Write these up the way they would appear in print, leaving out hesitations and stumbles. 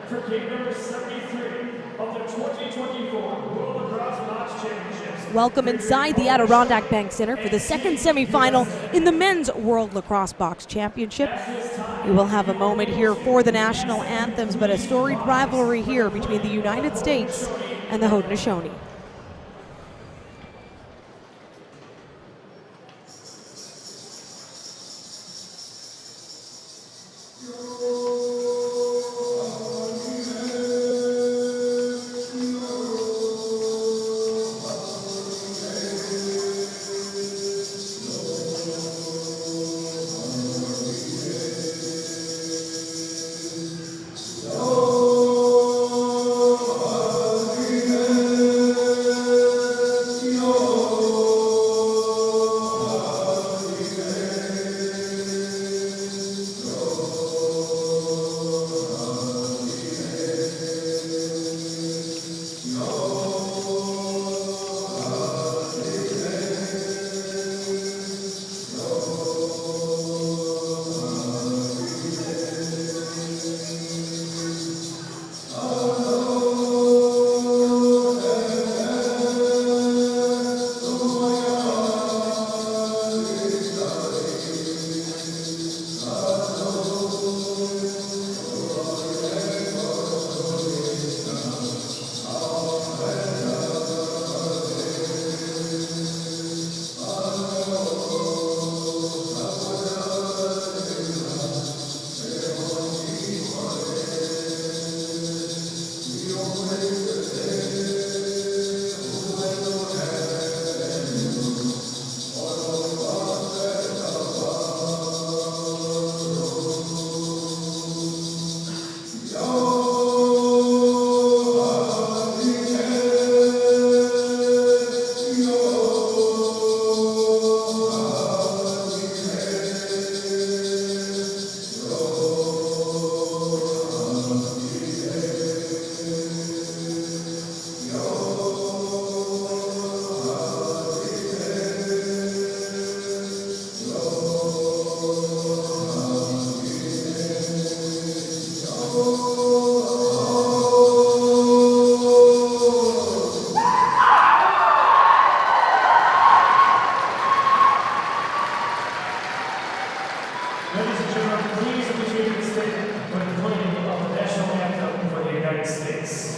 for game number 73 of the 2024 World Lacrosse Box Championships. Welcome inside the Adirondack Bank Center for the second semifinal in the Men's World Lacrosse Box Championship. We will have a moment here for the national anthems, but a storied rivalry here between the United States and the Haudenosaunee. Ladies and gentlemen, please appreciate the statement when playing of the national anthem for the United States.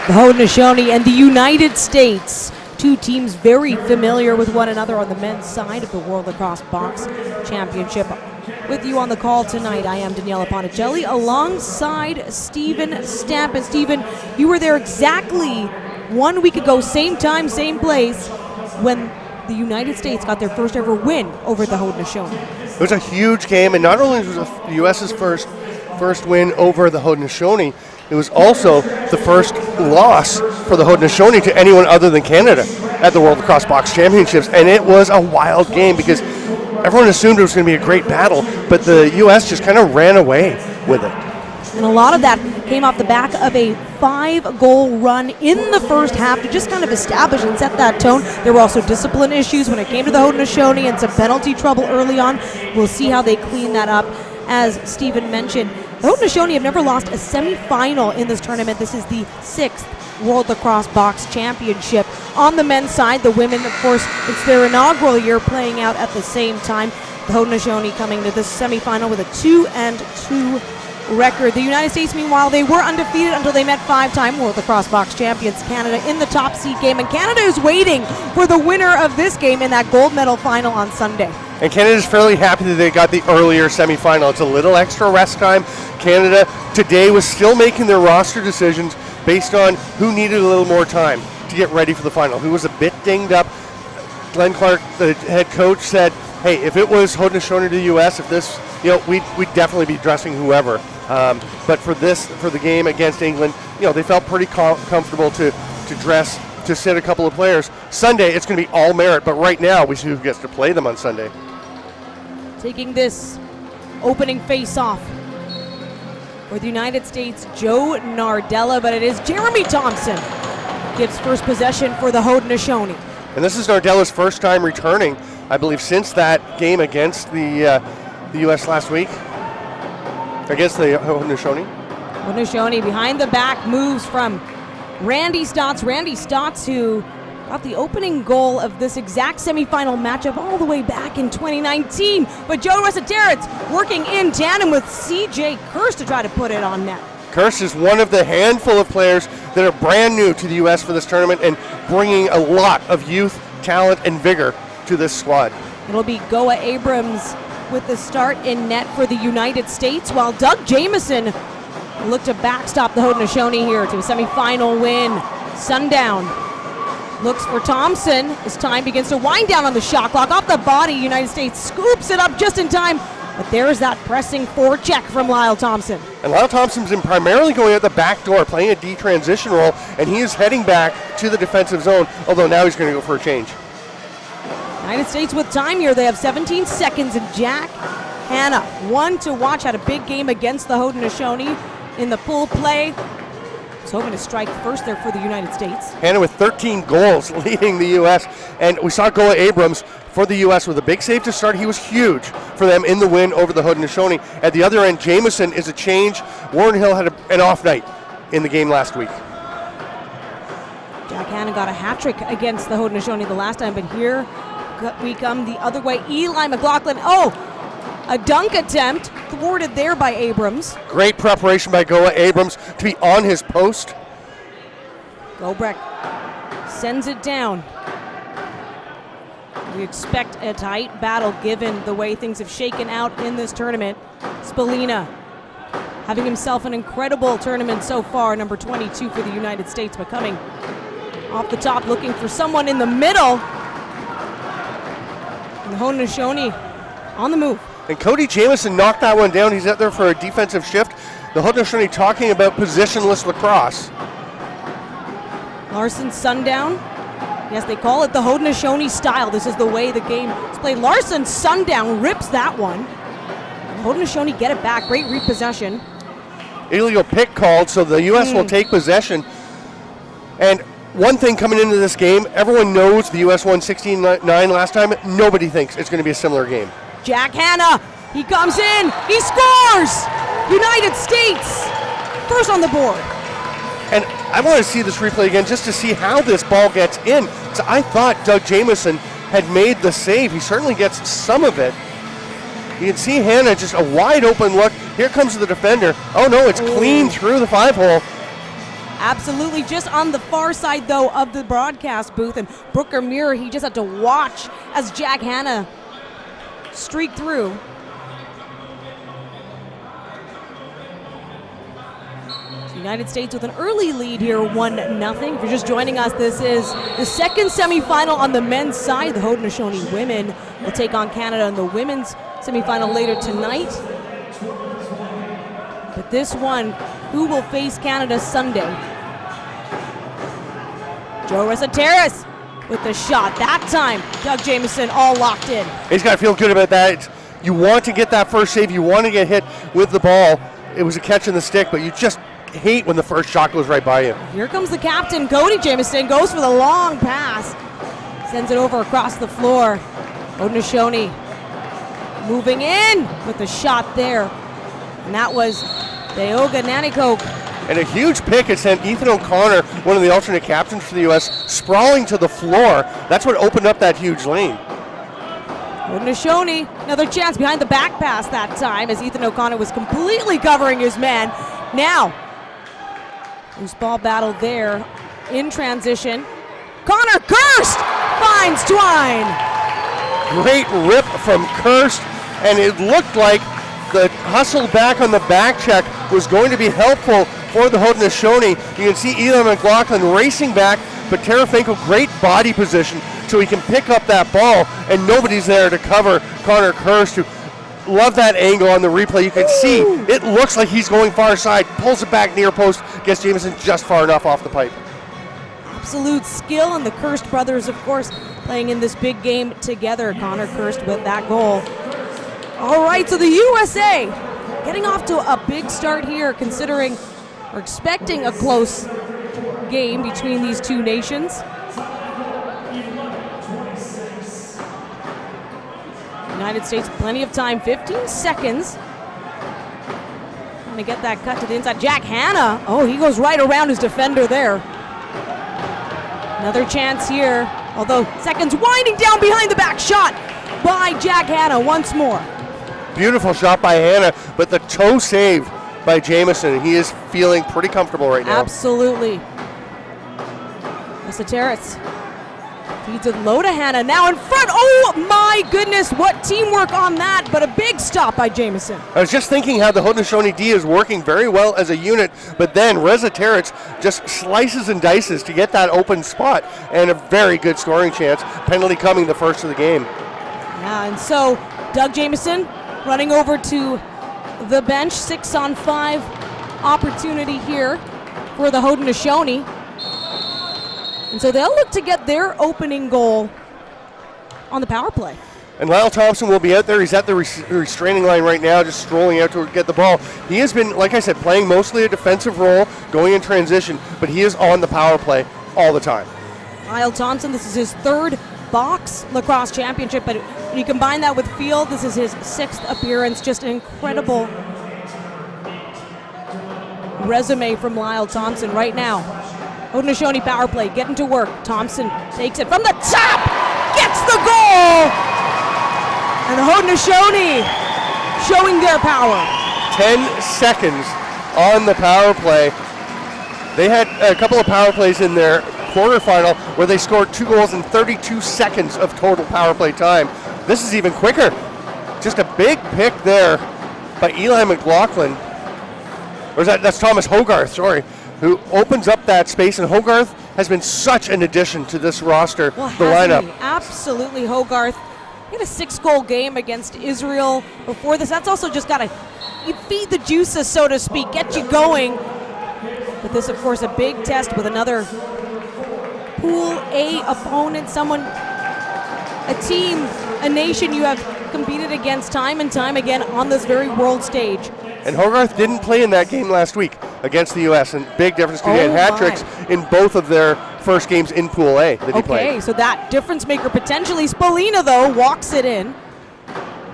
The Haudenosaunee and the United States, two teams very familiar with one another on the men's side of the World Lacrosse Box Championship. With you on the call tonight, I am Daniela Ponticelli alongside Stephen Stamp. And Stephen, you were there exactly 1 week ago, same time, same place, when the United States got their first ever win over the Haudenosaunee. It was a huge game, and not only was it the U.S.'s first win over the Haudenosaunee, it was also the first loss for the Haudenosaunee to anyone other than Canada at the World Lacrosse Box Championships. And it was a wild game because everyone assumed it was going to be a great battle, but the U.S. just kind of ran away with it. And a lot of that came off the back of a 5-goal run in the first half to just kind of establish and set that tone. There were also discipline issues when it came to the Haudenosaunee and some penalty trouble early on. We'll see how they clean that up. As Stephen mentioned, The Haudenosaunee have never lost a semifinal in this tournament. This is the 6th World Lacrosse Box Championship. On the men's side, the women, of course, it's their inaugural year playing out at the same time. The Haudenosaunee coming to this semifinal with a 2-2 record. The United States, meanwhile, they were undefeated until they met 5-time World Lacrosse Box champions Canada in the top seed game. And Canada is waiting for the winner of this game in that gold medal final on Sunday. And Canada's fairly happy that they got the earlier semifinal. It's a little extra rest time. Canada today was still making their roster decisions based on who needed a little more time to get ready for the final, who was a bit dinged up. Glenn Clark, the head coach, said, hey, if it was Haudenosaunee to the U.S., if this, we'd definitely be dressing whoever. But for the game against England, they felt pretty comfortable to dress, to sit a couple of players. Sunday, it's going to be all merit, but right now, we see who gets to play them on Sunday. Taking this opening face-off for the United States, Joe Nardella, but it is Jeremy Thompson gives first possession for the Haudenosaunee. And this is Nardella's first time returning, I believe, since that game against the U.S. last week, against the Haudenosaunee. Haudenosaunee behind the back moves from Randy Stotts. Randy Stotts, who got the opening goal of this exact semifinal matchup all the way back in 2019. But Joe Resetarits working in tandem with C.J. Kirst to try to put it on net. Kirst is one of the handful of players that are brand new to the U.S. for this tournament and bringing a lot of youth, talent, and vigor to this squad. It'll be Goa Abrams with the start in net for the United States, while Doug Jamieson looked to backstop the Haudenosaunee here to a semifinal win. Sundown looks for Thompson. As time begins to wind down on the shot clock. Off the body, United States scoops it up just in time. But there's that pressing forecheck from Lyle Thompson. And Lyle Thompson's been primarily going out the back door, playing a D transition role, and he is heading back to the defensive zone, although now he's going to go for a change. United States with time here. They have 17 seconds, and Jack Hanna, one to watch, had a big game against the Haudenosaunee in the pool play. He's hoping to strike first there for the United States. Hanna with 13 goals leading the U.S. And we saw Goa Abrams for the U.S. with a big save to start. He was huge for them in the win over the Haudenosaunee. At the other end, Jamieson is a change. Warren Hill had an off night in the game last week. Jack Hanna got a hat trick against the Haudenosaunee the last time, but here we come the other way. Eli McLaughlin, a dunk attempt thwarted there by Abrams. Great preparation by Goa Abrams to be on his post. Gobrecht sends it down. We expect a tight battle given the way things have shaken out in this tournament. Spalina having himself an incredible tournament so far, number 22 for the United States, but coming off the top looking for someone in the middle. And the Haudenosaunee on the move. And Cody Jamieson knocked that one down. He's out there for a defensive shift. The Haudenosaunee talking about positionless lacrosse. Larson sundown. Yes, they call it the Haudenosaunee style. This is the way the game is played. Larson sundown rips that one. And Haudenosaunee get it back. Great repossession. Illegal pick called, so the U.S. will take possession. And one thing coming into this game, everyone knows the U.S. won 16-9 last time. Nobody thinks it's going to be a similar game. Jack Hanna, he comes in, he scores! United States, first on the board. And I want to see this replay again just to see how this ball gets in. So I thought Doug Jamieson had made the save. He certainly gets some of it. You can see Hanna, just a wide open look. Here comes the defender. Oh no, it's clean through the 5-hole. Absolutely, just on the far side though of the broadcast booth, and Brooker Muir, he just had to watch as Jack Hanna streaked through. United States with an early lead here, 1-0. If you're just joining us, this is the second semifinal on the men's side. The Haudenosaunee women will take on Canada in the women's semifinal later tonight. But this one, who will face Canada Sunday? Joe Resetarits with the shot. That time, Doug Jamieson all locked in. He's got to feel good about that. You want to get that first save. You want to get hit with the ball. It was a catch in the stick, but you just hate when the first shot goes right by you. Here comes the captain, Cody Jamieson, goes for the long pass. Sends it over across the floor. Haudenosaunee moving in with the shot there. And that was Deoga Nanikoke. And a huge pick. It sent Ethan O'Connor, one of the alternate captains for the U.S., sprawling to the floor. That's what opened up that huge lane. Haudenosaunee, another chance behind the back pass that time as Ethan O'Connor was completely covering his man. Now, loose ball battle there in transition. Connor Kirst finds Twine. Great rip from Kirst, and it looked like the hustle back on the back check was going to be helpful for the Haudenosaunee. You can see Eli McLaughlin racing back, but Terefenko, great body position so he can pick up that ball, and nobody's there to cover Connor Kirst, who love that angle on the replay. You can see it looks like he's going far side, pulls it back near post, gets Jamieson just far enough off the pipe. Absolute skill, and the Kirst brothers, of course, playing in this big game together. Connor Kirst with that goal. All right, so the USA getting off to a big start here, considering or expecting a close game between these two nations. United States, plenty of time, 15 seconds. Trying to get that cut to the inside. Jack Hanna, oh, he goes right around his defender there. Another chance here, although seconds winding down behind the back, shot by Jack Hanna once more. Beautiful shot by Hanna, but the toe saved by Jamieson. He is feeling pretty comfortable right now. Absolutely. Esoteris feeds it low to Hanna, now in front. Oh my goodness, what teamwork on that, but a big stop by Jamieson. I was just thinking how the Haudenosaunee D is working very well as a unit, but then Reza Terets just slices and dices to get that open spot, and a very good scoring chance. Penalty coming, the first of the game. Yeah, and so Doug Jamieson running over to the bench, 6-on-5 opportunity here for the Haudenosaunee. And so they'll look to get their opening goal on the power play. And Lyle Thompson will be out there. He's at the restraining line right now, just strolling out to get the ball. He has been, like I said, playing mostly a defensive role, going in transition, but he is on the power play all the time. Lyle Thompson, this is his third box lacrosse championship, but when you combine that with field, this is his 6th appearance. Just an incredible resume from Lyle Thompson right now. Haudenosaunee power play, getting to work. Thompson takes it from the top, gets the goal! And the Haudenosaunee showing their power. 10 seconds on the power play. They had a couple of power plays in their quarterfinal where they scored 2 goals in 32 seconds of total power play time. This is even quicker. Just a big pick there by Eli McLaughlin. Or that's Thomas Hogarth, sorry, who opens up that space, and Hogarth has been such an addition to this roster, well, the lineup. Absolutely, Hogarth. He had a 6-goal game against Israel before this. That's also just got to feed the juices, so to speak, get you going. But this, of course, a big test with another Pool A opponent, someone, a team, a nation you have competed against time and time again on this very world stage. And Hogarth didn't play in that game last week against the U.S., and big difference because he had hat tricks in both of their first games in Pool A that he played. Okay, so that difference maker potentially. Spolina, though, walks it in.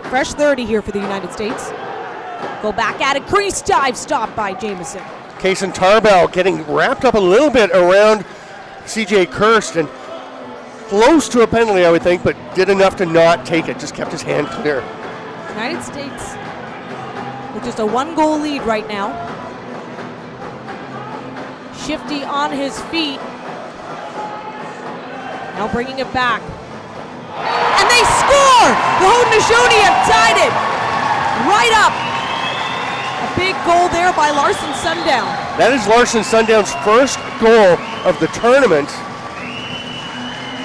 Fresh 30 here for the United States. Go back at it. Crease dive stop by Jamieson. Kaysen Tarbell getting wrapped up a little bit around C.J. Kirst, and close to a penalty, I would think, but did enough to not take it. Just kept his hand clear. United States with just a 1-goal lead right now. Shifty on his feet. Now bringing it back. And they score! The Haudenosaunee have tied it right up. A big goal there by Larson Sundown. That is Larson Sundown's first goal of the tournament.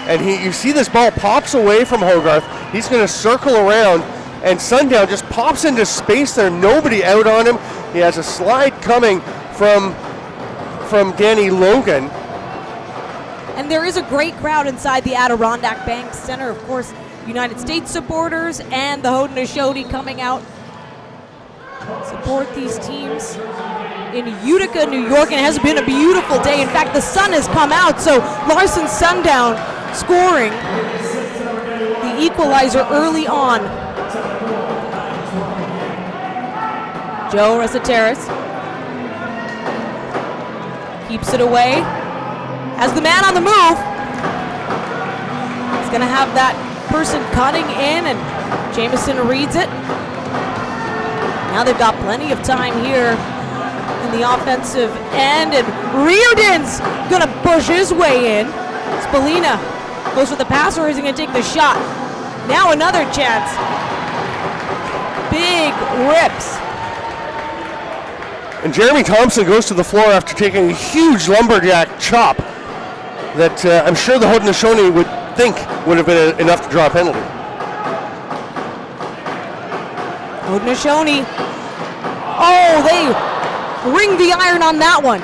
And you see this ball pops away from Hogarth. He's going to circle around, and Sundown just pops into space there. Nobody out on him. He has a slide coming from Danny Logan. And there is a great crowd inside the Adirondack Bank Center. Of course, United States supporters and the Haudenosaunee coming out support these teams in Utica, New York, and it has been a beautiful day. In fact, the sun has come out, so Larson Sundown scoring the equalizer early on. Joe Reseteris Keeps it away. Has the man on the move. He's gonna have that person cutting in, and Jamieson reads it. Now they've got plenty of time here in the offensive end, and Reardon's gonna push his way in. Spalina goes for the pass, or is he gonna take the shot? Now another chance. Big rips. And Jeremy Thompson goes to the floor after taking a huge lumberjack chop that I'm sure the Haudenosaunee would think would have been enough to draw a penalty. Haudenosaunee. Oh, they ring the iron on that one.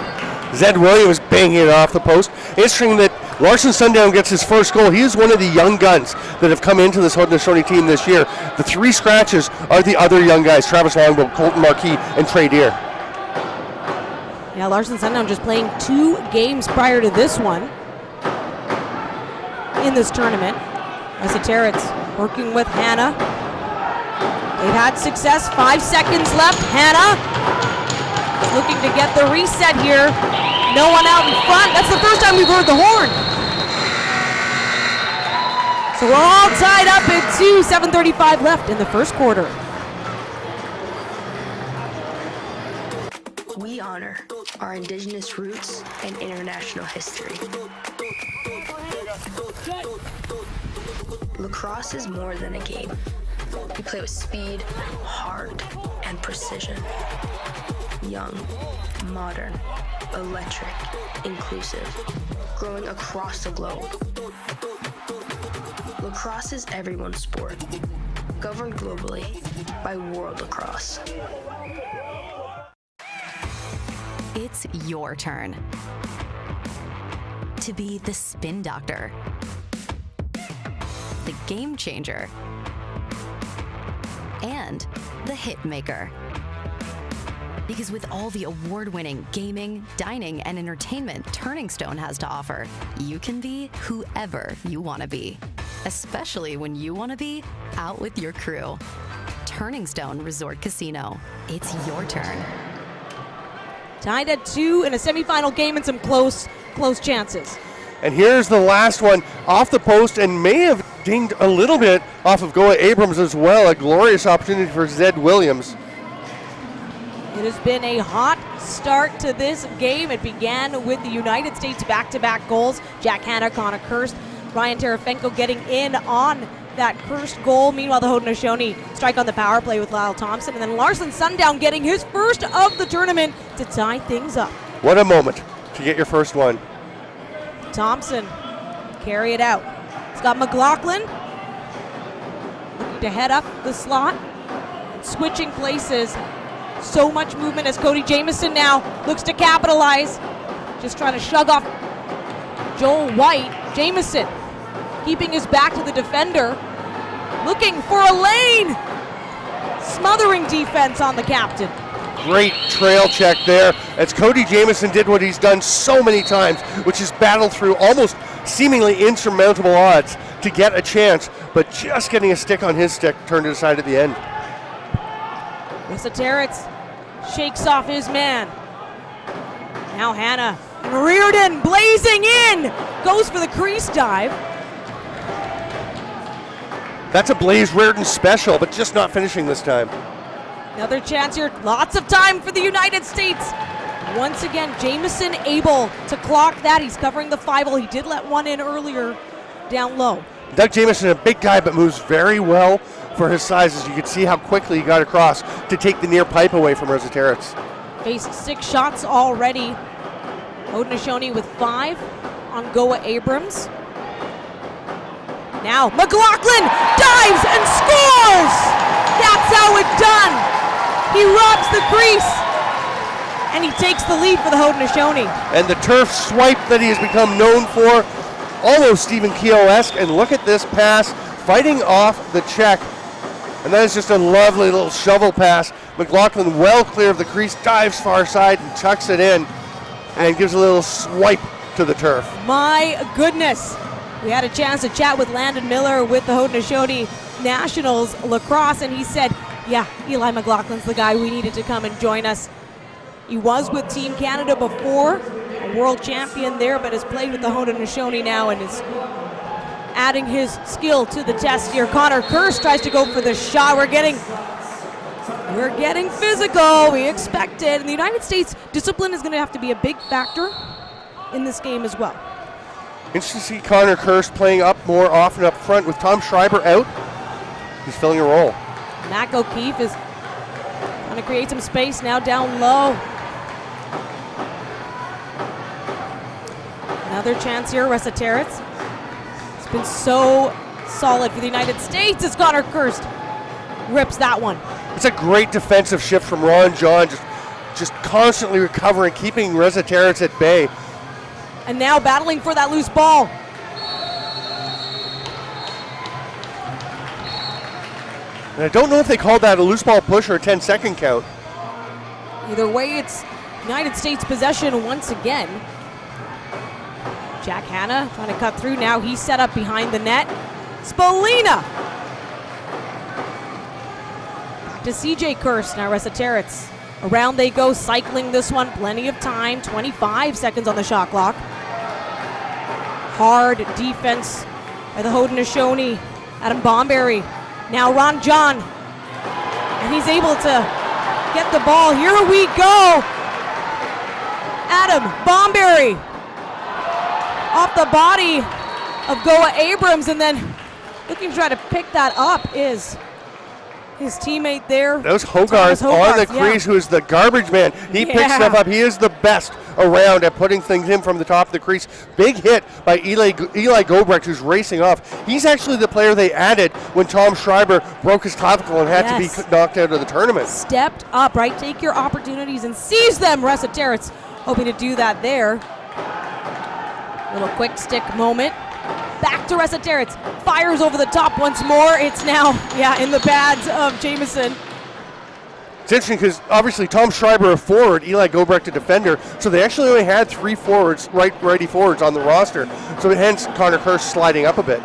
Zed Williams banging it off the post. Interesting that Larson Sundown gets his first goal. He is one of the young guns that have come into this Haudenosaunee team this year. The three scratches are the other young guys, Travis Longbow, Colton Marquis, and Trey Deer. Yeah, Larson Sundown just playing 2 games prior to this one in this tournament. Esoterics working with Hannah. They've had success, 5 seconds left. Hannah looking to get the reset here. No one out in front. That's the first time we've heard the horn. So we're all tied up at 2, 7:35 left in the first quarter. We honor our Indigenous roots and international history. Lacrosse is more than a game. We play with speed, heart, and precision. Young, modern, electric, inclusive, growing across the globe. Lacrosse is everyone's sport, governed globally by World Lacrosse. It's your turn to be the spin doctor, the game changer, and the hit maker. Because with all the award-winning gaming, dining, and entertainment Turning Stone has to offer, you can be whoever you want to be, especially when you want to be out with your crew. Turning Stone Resort Casino. It's your turn. Tied at 2 in a semifinal game and some close chances. And here's the last one off the post and may have dinged a little bit off of Goa Abrams as well. A glorious opportunity for Zed Williams. It has been a hot start to this game. It began with the United States back-to-back goals. Jack Hannock on a cursed. Ryan Terefenko getting in on that cursed goal. Meanwhile, the Haudenosaunee strike on the power play with Lyle Thompson. And then Larson Sundown getting his first of the tournament to tie things up. What a moment to get your first one. Thompson carry it out. He's got McLaughlin looking to head up the slot and switching places. So much movement as Cody Jamieson now looks to capitalize. Just trying to shug off Joel White. Jamieson keeping his back to the defender. Looking for a lane. Smothering defense on the captain. Great trail check there as Cody Jamieson did what he's done so many times, which is battle through almost seemingly insurmountable odds to get a chance, but just getting a stick on his stick turned it aside at the end. Esoterics shakes off his man. Now Hannah and Reardon blazing in. Goes for the crease dive. That's a Blaze Reardon special, but just not finishing this time. Another chance here. Lots of time for the United States. Once again, Jamieson able to clock that. He's covering the 5-hole. He did let one in earlier down low. Doug Jamieson, a big guy, but moves very well for his size, as you can see how quickly he got across to take the near pipe away from Esoterics. Faced 6 shots already. Haudenosaunee with 5 on Goa Abrams. Now McLaughlin dives and scores! That's how it's done. He robs the crease and he takes the lead for the Haudenosaunee. And the turf swipe that he has become known for, almost Stephen Keogh-esque. And look at this pass, fighting off the check. And that is just a lovely little shovel pass. McLaughlin well clear of the crease, dives far side and tucks it in and gives a little swipe to the turf. My goodness. We had a chance to chat with Landon Miller with the Haudenosaunee Nationals Lacrosse, and he said, yeah, Eli McLaughlin's the guy we needed to come and join us. He was with Team Canada before, a world champion there, but has played with the Haudenosaunee now and is adding his skill to the test here. Connor Kirst tries to go for the shot. We're getting physical. We expected. In the United States, discipline is going to have to be a big factor in this game as well. Interesting to see Connor Kirst playing up more often up front with Tom Schreiber out. He's filling a role. Mac O'Keefe is trying to create some space now down low. Another chance here, Resetarits. It's been so solid for the United States as Connor Kirst rips that one. It's a great defensive shift from Ron John, just constantly recovering, keeping Resetarits at bay. And now battling for that loose ball. And I don't know if they called that a loose ball push or a 10-second count. Either way, it's United States possession once again. Jack Hanna trying to cut through. Now he's set up behind the net. Spalina. Back to CJ Kirst. Now Resetarits. Around they go, cycling this one. Plenty of time. 25 seconds on the shot clock. Hard defense by the Haudenosaunee. Adam Bomberry. Now Ron John. And he's able to get the ball. Here we go. Adam Bomberry. Off the body of Goa Abrams, and then looking to try to pick that up is his teammate there. That was Hogarth on the crease, who is the garbage man. He picks stuff up. He is the best around at putting things in from the top of the crease. Big hit by Eli Gobrecht, who's racing off. He's actually the player they added when Tom Schreiber broke his clavicle and had to be knocked out of the tournament. Stepped up, right? Take your opportunities and seize them. Resetarits hoping to do that there. Little quick stick moment. Back to Resetarits. Fires over the top once more. It's now, in the pads of Jamieson. It's interesting because obviously Tom Schreiber a forward, Eli Gobrecht a defender, so they actually only had 3 forwards, righty forwards on the roster. So hence Connor Kirst sliding up a bit.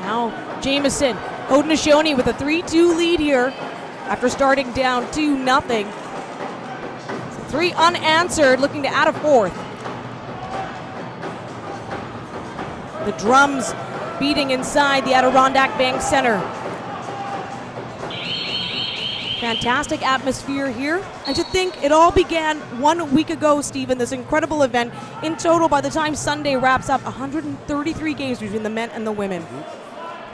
Now Jamieson, Haudenosaunee with a 3-2 lead here after starting down 2-0. 3 unanswered, looking to add a 4th. The drums beating inside the Adirondack Bank Center. Fantastic atmosphere here. And to think it all began 1 week ago, Stephen, this incredible event. In total, by the time Sunday wraps up, 133 games between the men and the women.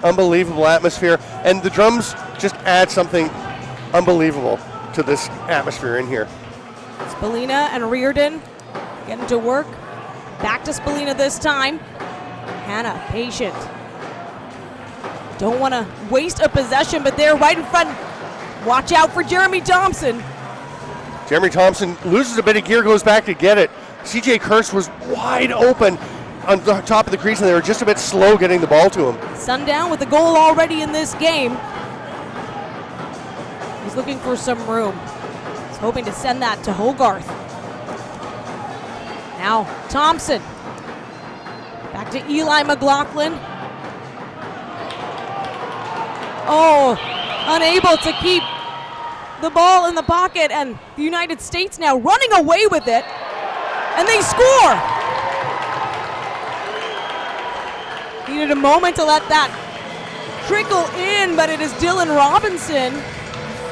Unbelievable atmosphere. And the drums just add something unbelievable to this atmosphere in here. Spalina and Reardon getting to work. Back to Spalina this time. Hanna, patient. Don't want to waste a possession, but they're right in front. Watch out for Jeremy Thompson. Jeremy Thompson loses a bit of gear, goes back to get it. CJ Kirst was wide open on the top of the crease, and they were just a bit slow getting the ball to him. Sundown with a goal already in this game. He's looking for some room. He's hoping to send that to Hogarth. Now Thompson. Back to Eli McLaughlin. Oh, unable to keep the ball in the pocket, and the United States now running away with it, and they score. Needed a moment to let that trickle in, but it is Dylan Robinson.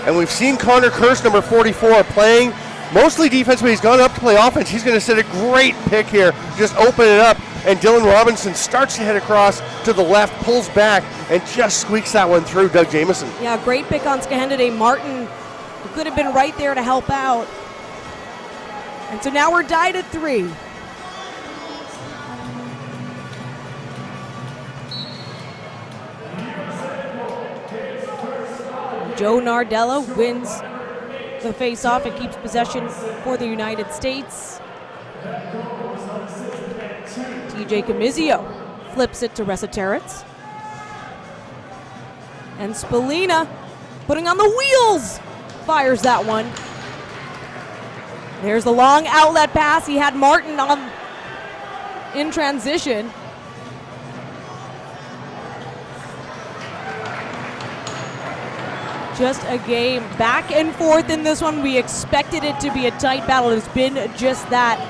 And we've seen Connor Kirst, number 44, playing mostly defense, but he's gone up to play offense. He's going to set a great pick here, just open it up. And Dylan Robinson starts to head across to the left, pulls back, and just squeaks that one through Doug Jamieson. Yeah, great pick on Skahendade Martin, who could have been right there to help out. And so now we're tied at 3. Joe Nardella wins the face-off and keeps possession for the United States. TJ Camizio flips it to Resetarits. And Spalina putting on the wheels. Fires that one. There's the long outlet pass. He had Martin on in transition. Just a game back and forth in this one. We expected it to be a tight battle. It's been just that.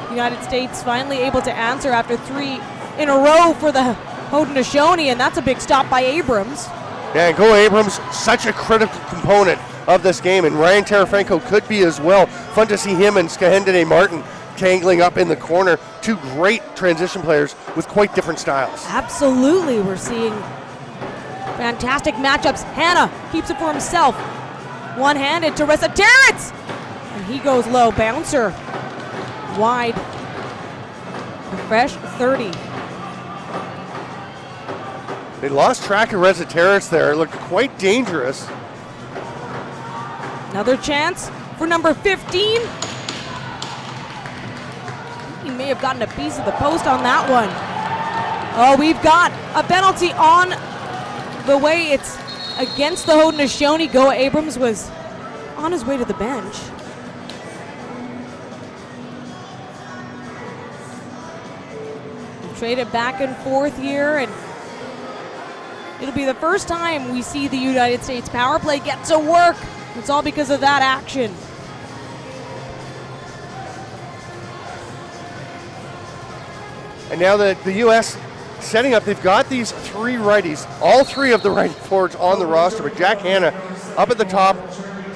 United States finally able to answer after 3 in a row for the Haudenosaunee, and that's a big stop by Abrams. Yeah, and Go Abrams, such a critical component of this game, and Ryan Terefenko could be as well. Fun to see him and Skahendene Martin tangling up in the corner. 2 great transition players with quite different styles. Absolutely, we're seeing fantastic matchups. Hannah keeps it for himself. One-handed to Resetaritz, and he goes low. Bouncer wide. A fresh 30. They lost track of Resetaritz there. It looked quite dangerous. Another chance for number 15. He may have gotten a piece of the post on that one. Oh, we've got a penalty on the way. It's against the Haudenosaunee. Go Abrams was on his way to the bench. We've traded back and forth here, and it'll be the first time we see the United States power play get to work. It's all because of that action. And now the U.S. setting up, they've got these 3 righties, all 3 of the righty forwards on the roster, but Jack Hanna up at the top,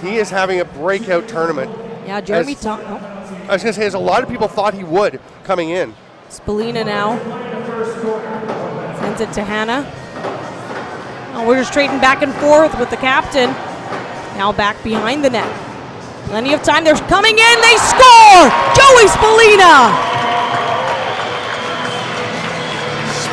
he is having a breakout tournament. Yeah, Jeremy Thompson. I was going to say, as a lot of people thought he would coming in. Spallina now sends it to Hanna. Oh, we're just trading back and forth with the captain. Now back behind the net. Plenty of time. They're coming in. They score! Joey Spallina!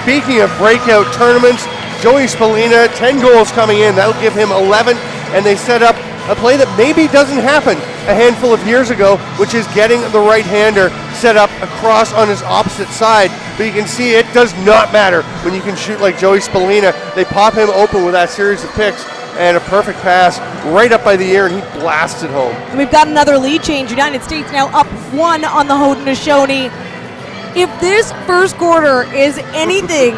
Speaking of breakout tournaments, Joey Spallina, 10 goals coming in. That'll give him 11, and they set up a play that maybe doesn't happen a handful of years ago, which is getting the right-hander set up across on his opposite side. But you can see it does not matter when you can shoot like Joey Spallina. They pop him open with that series of picks, and a perfect pass right up by the ear, and he blasted home. And we've got another lead change. United States now up 1 on the Haudenosaunee. If this first quarter is anything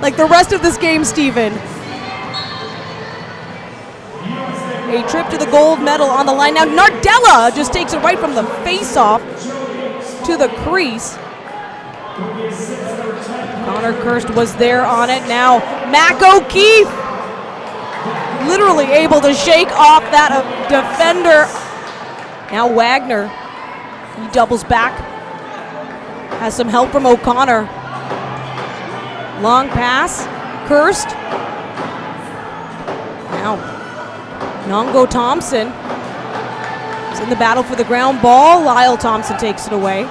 like the rest of this game, Stephen, a trip to the gold medal on the line. Now Nardella just takes it right from the face-off to the crease. Connor Kirst was there on it. Now Mac O'Keefe literally able to shake off that defender. Now Wagner, he doubles back. Has some help from O'Connor. Long pass, Kirst. Now Nongo Thompson is in the battle for the ground ball. Lyle Thompson takes it away.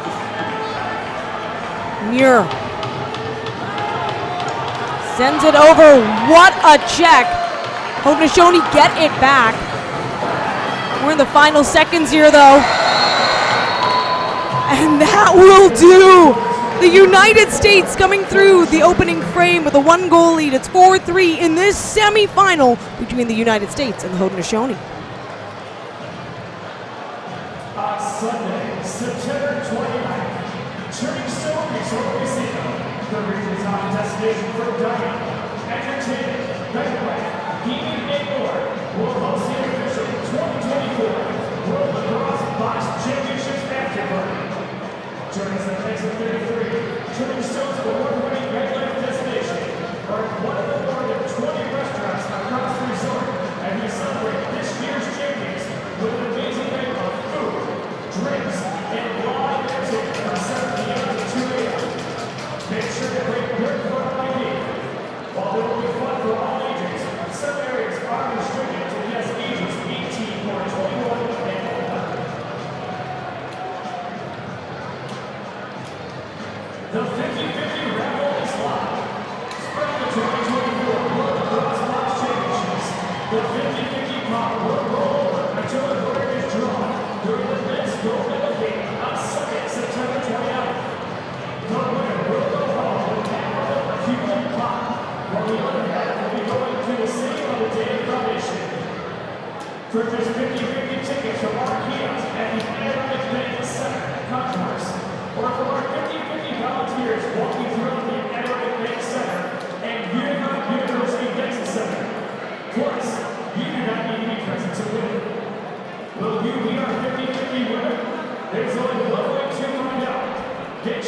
Muir sends it over. What a check. Haudenosaunee get it back. We're in the final seconds here, though. And that will do. The United States coming through the opening frame with a 1-goal lead. It's 4-3 in this semifinal between the United States and the Haudenosaunee. On Sunday, September 29th, Turning Stone Resort Casino, the region's top destination for dining, entertainment, banquet, gaming, and more, will host the official 2024 World Lacrosse Box Championships after party. Join us at Exit 33, Turning Stone's award-winning nightlife destination, or one of the more than 20 restaurants across the resort, and we celebrate this year's champions with an amazing night of food, drinks, and live entertainment from 7 p.m. to 2 a.m. Make sure to bring your photo ID. While there will be fun for all ages, some areas are restricted to just ages 18 or 21 and older. The 50-50 round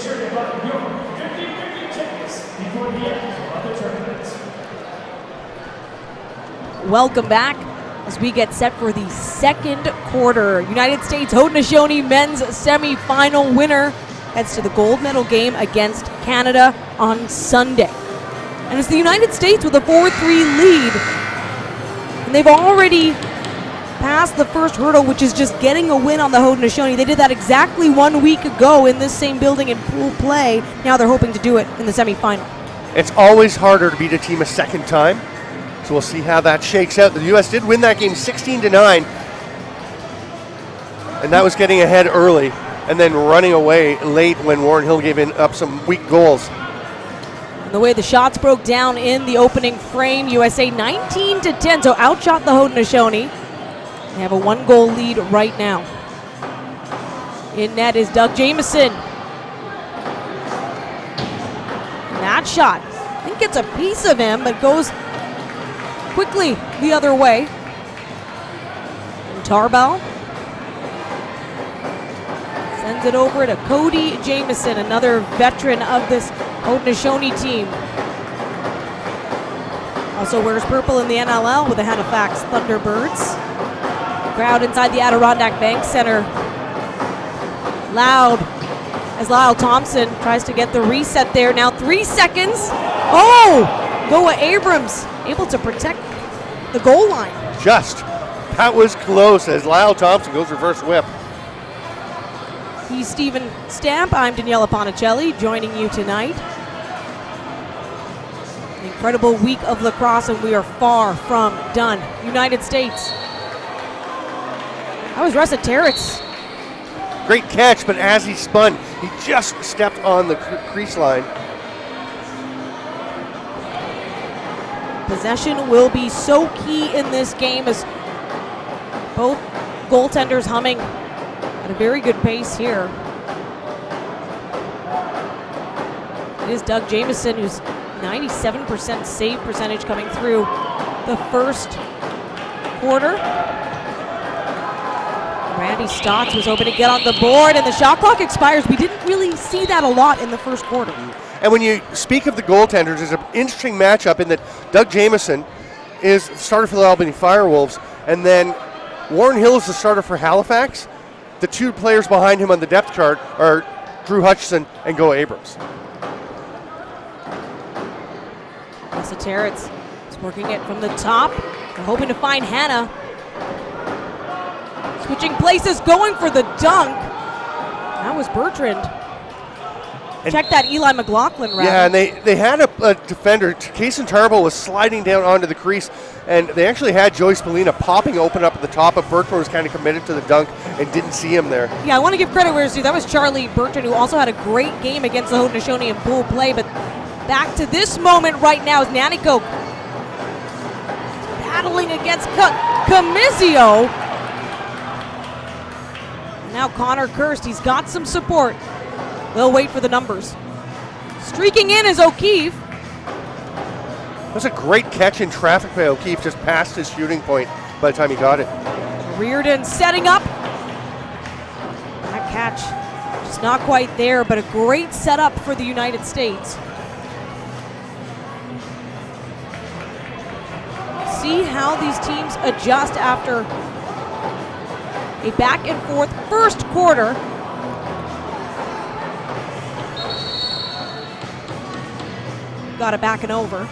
sure to buy your 50-50 tickets before the end of the tournament. Welcome back as we get set for the second quarter. United States Haudenosaunee men's semifinal winner heads to the gold medal game against Canada on Sunday. And it's the United States with a 4-3 lead. And they've already passed the first hurdle, which is just getting a win on the Haudenosaunee. They did that exactly 1 week ago in this same building in pool play. Now they're hoping to do it in the semifinal. It's always harder to beat a team a second time, so we'll see how that shakes out. The U.S. did win that game 16-9, and that was getting ahead early and then running away late when Warren Hill gave up some weak goals. And the way the shots broke down in the opening frame, USA 19-10, so outshot the Haudenosaunee. They have a 1-goal lead right now. In net is Doug Jamieson. And that shot, I think gets a piece of him, but goes quickly the other way. And Tarbell sends it over to Cody Jamieson, another veteran of this Haudenosaunee team. Also wears purple in the NLL with the Halifax Thunderbirds. Crowd inside the Adirondack Bank Center loud as Lyle Thompson tries to get the reset there. Now 3 seconds. Oh! Noah Abrams able to protect the goal line. That was close as Lyle Thompson goes reverse whip. He's Stephen Stamp. I'm Daniela Ponicelli joining you tonight. An incredible week of lacrosse, and we are far from done. United States. That was Ressa Territz. Great catch, but as he spun, he just stepped on the crease line. Possession will be so key in this game as both goaltenders humming at a very good pace here. It is Doug Jamieson, who's 97% save percentage coming through the first quarter. Randy Stotts was hoping to get on the board, and the shot clock expires. We didn't really see that a lot in the first quarter. And when you speak of the goaltenders, it's an interesting matchup in that Doug Jamieson is the starter for the Albany Firewolves, and then Warren Hill is the starter for Halifax. The two players behind him on the depth chart are Drew Hutchison and Go Abrams. Ressa Territz is working it from the top. They're hoping to find Hannah. Switching places, going for the dunk. That was Bertrand. And check that Eli McLaughlin route. Yeah, and they had a defender. Kason Tarbell was sliding down onto the crease, and they actually had Joey Spallina popping open up at the top, but Bertrand was kind of committed to the dunk and didn't see him there. Yeah, I want to give credit where it's due. That was Charlie Bertrand, who also had a great game against the Haudenosaunee in pool play, but back to this moment right now is Nanticoke battling against Camizio. Now Connor Kirst, he's got some support. They'll wait for the numbers. Streaking in is O'Keefe. That was a great catch in traffic by O'Keefe, just past his shooting point by the time he got it. Reardon setting up. That catch just not quite there, but a great setup for the United States. See how these teams adjust after a back and forth first quarter. Got it back and over.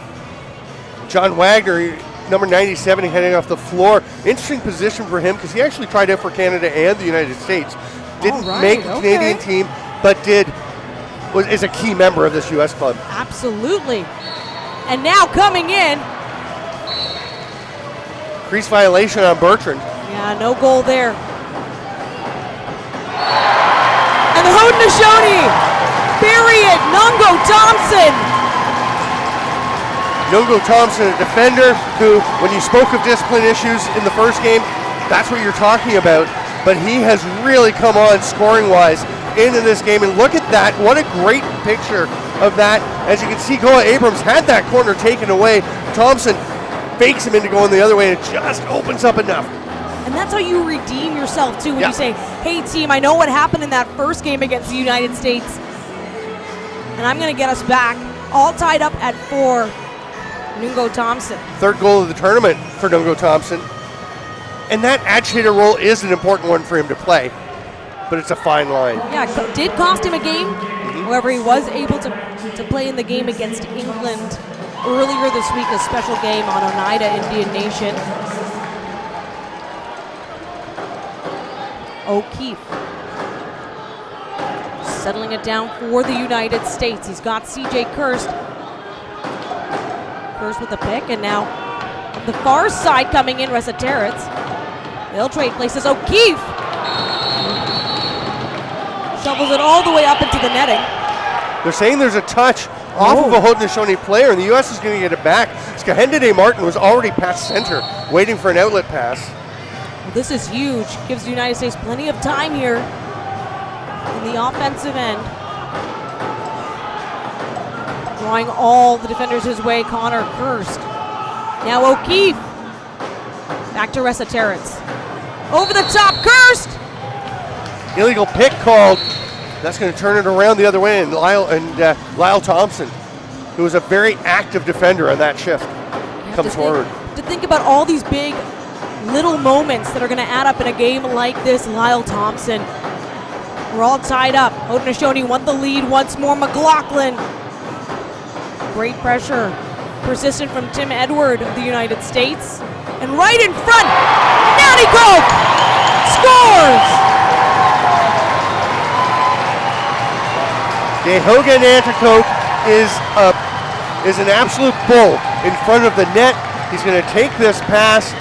John Wagner, number 97, heading off the floor. Interesting position for him because he actually tried out for Canada and the United States. Didn't make the Canadian team, but is a key member of this U.S. club. Absolutely. And now coming in. Crease violation on Bertrand. Yeah, no goal there. And the Haudenosaunee bury it. Nungo Thompson. Nungo Thompson, a defender who, when you spoke of discipline issues in the first game, that's what you're talking about. But he has really come on scoring-wise into this game. And look at that. What a great picture of that. As you can see, Goa Abrams had that corner taken away. Thompson fakes him into going the other way, and it just opens up enough. And that's how you redeem yourself, too, when you say, hey, team, I know what happened in that first game against the United States. And I'm going to get us back, all tied up at 4. Nungo Thompson. Third goal of the tournament for Nungo Thompson. And that agitator role is an important one for him to play, but it's a fine line. Yeah, it did cost him a game. However, he was able to play in the game against England earlier this week, a special game on Oneida Indian Nation. O'Keefe settling it down for the United States. He's got CJ Kirst. Kirst with the pick, and now the far side coming in, Resetarits. They'll trade places. O'Keefe shovels it all the way up into the netting. They're saying there's a touch off of a Haudenosaunee player, and the U.S. is going to get it back. Skahende Martin was already past center, waiting for an outlet pass. Well, this is huge. Gives the United States plenty of time here in the offensive end. Drawing all the defenders his way, Connor Kirst. Now O'Keefe. Back to Resetarits. Over the top, Kirst! Illegal pick called. That's going to turn it around the other way, and Lyle Thompson, who was a very active defender on that shift, comes forward. To think about all these big little moments that are going to add up in a game like this. Lyle Thompson. We're all tied up. Haudenosaunee want the lead once more. McLaughlin. Great pressure. Persistent from Tim Edward of the United States. And right in front, Nanticoke scores! Dehoga Nanticoke is an absolute bull in front of the net. He's going to take this pass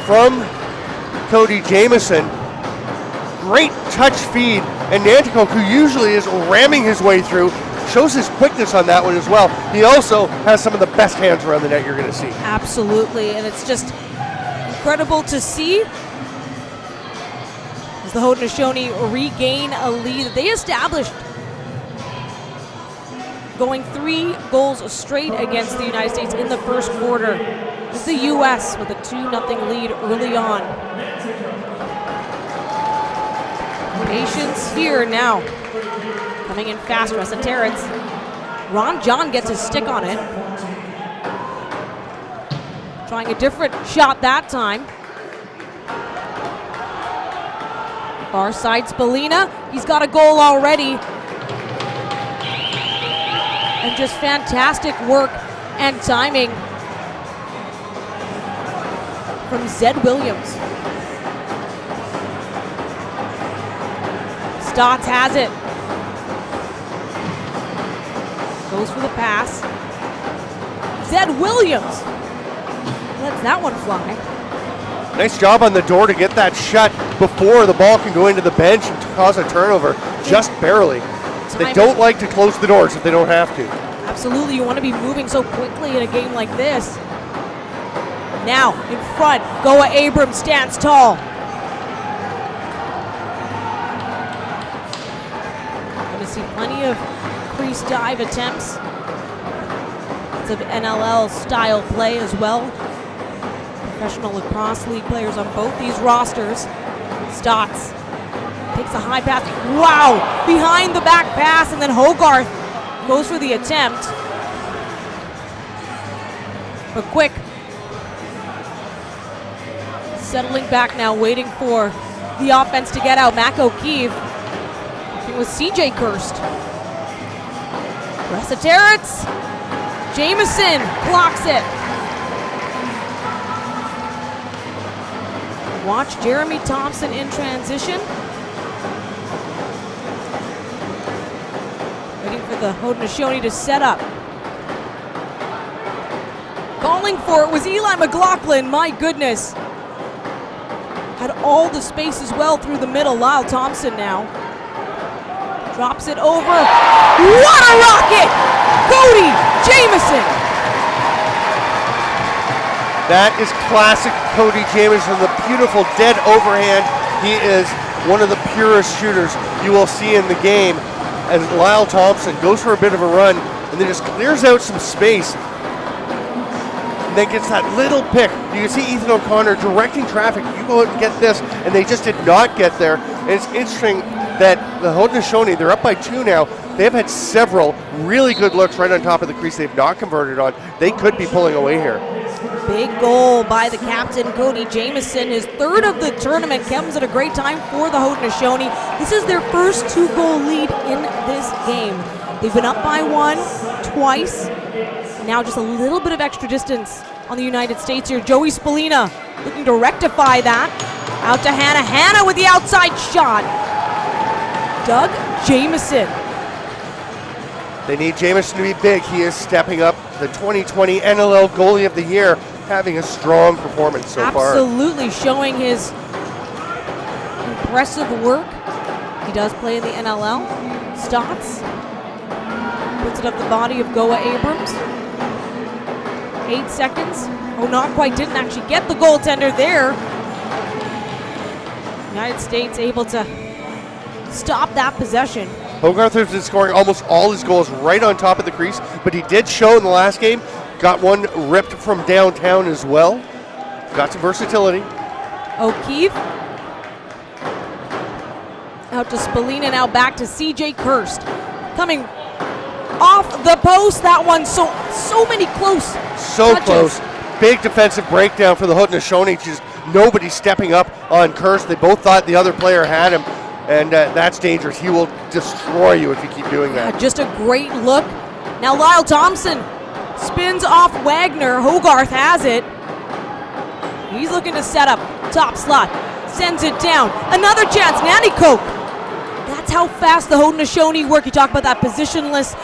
from Cody Jamieson. Great touch feed, and Nanticoke, who usually is ramming his way through, shows his quickness on that one as well. He also has some of the best hands around the net you're going to see. Absolutely, and it's just incredible to see as the Haudenosaunee regain a lead that they established, going 3 goals straight against the United States in the first quarter. It's the U.S. with a 2-0 lead early on. Patience here now. Coming in fast, Resetarits. Ron John gets his stick on it. Trying a different shot that time. Far side, Spalina. He's got a goal already. And just fantastic work and timing from Zed Williams. Stotts has it. Goes for the pass. Zed Williams lets that one fly. Nice job on the door to get that shut before the ball can go into the bench and cause a turnover, just barely. They don't like to close the doors if they don't have to. Absolutely, you want to be moving so quickly in a game like this. Now, in front, Goa Abrams stands tall. Going to see plenty of crease dive attempts. Lots of NLL style play as well. Professional Lacrosse League players on both these rosters. Stotts takes a high pass. Wow! Behind the back pass, and then Hogarth goes for the attempt. But quick. Settling back now, waiting for the offense to get out. Mac O'Keefe. It was CJ Kirst. Resetarits. Jamieson blocks it. Watch Jeremy Thompson in transition. Waiting for the Haudenosaunee to set up. Calling for it was Eli McLaughlin, my goodness. Had all the space as well through the middle. Lyle Thompson now. Drops it over. What a rocket! Cody Jamieson! That is classic Cody Jamieson, the beautiful dead overhand. He is one of the purest shooters you will see in the game. As Lyle Thompson goes for a bit of a run and then just clears out some space. and then gets that little pick. You can see Ethan O'Connor directing traffic. You go out and get this, and they just did not get there. And it's interesting that the Haudenosaunee, they're up by 2 now. They have had several really good looks right on top of the crease they've not converted on. They could be pulling away here. Big goal by the captain, Cody Jamieson. His 3rd of the tournament comes at a great time for the Haudenosaunee. This is their first 2-goal lead in this game. They've been up by 1 twice. Now just a little bit of extra distance on the United States here. Joey Spallina looking to rectify that. Out to Hannah. Hannah with the outside shot. Doug Jamieson. They need Jamieson to be big. He is stepping up. The 2020 NLL Goalie of the Year, having a strong performance so far. Absolutely showing his impressive work. He does play in the NLL. Stotts puts it up the body of Goa Abrams. 8 seconds. Oh, not quite. Didn't actually get the goaltender there. United States able to stop that possession. Hogarth has been scoring almost all his goals right on top of the crease, but he did show in the last game. Got one ripped from downtown as well. Got some versatility. O'Keefe. Out to Spallina, now back to CJ Kirst. Coming off the post, that one, so many close So touches. close. Big defensive breakdown for the Haudenosaunee. Just nobody stepping up on Kirst. They both thought the other player had him, and that's dangerous. He will destroy you if you keep doing that. Just a great look. Now Lyle Thompson spins off Wagner. Hogarth has it. He's looking to set up top slot. Sends it down. Another chance. Nanticoke. That's how fast the Haudenosaunee work. You talk about that positionless,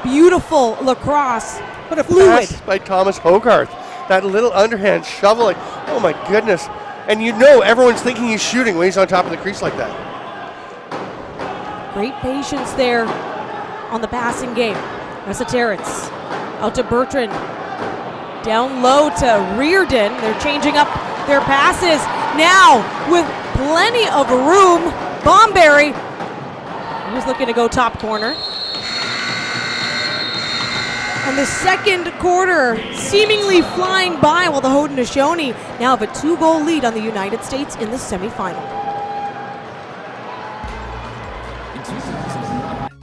beautiful lacrosse. What a fluid pass by Thomas Hogarth. That little underhand shoveling. Oh my goodness. And you know everyone's thinking he's shooting when he's on top of the crease like that. Great patience there on the passing game. Terrence out to Bertrand. Down low to Reardon. They're changing up their passes. Now with plenty of room, Bomberry. He was looking to go top corner. And the second quarter seemingly flying by while the Haudenosaunee now have a 2-goal lead on the United States in the semifinal.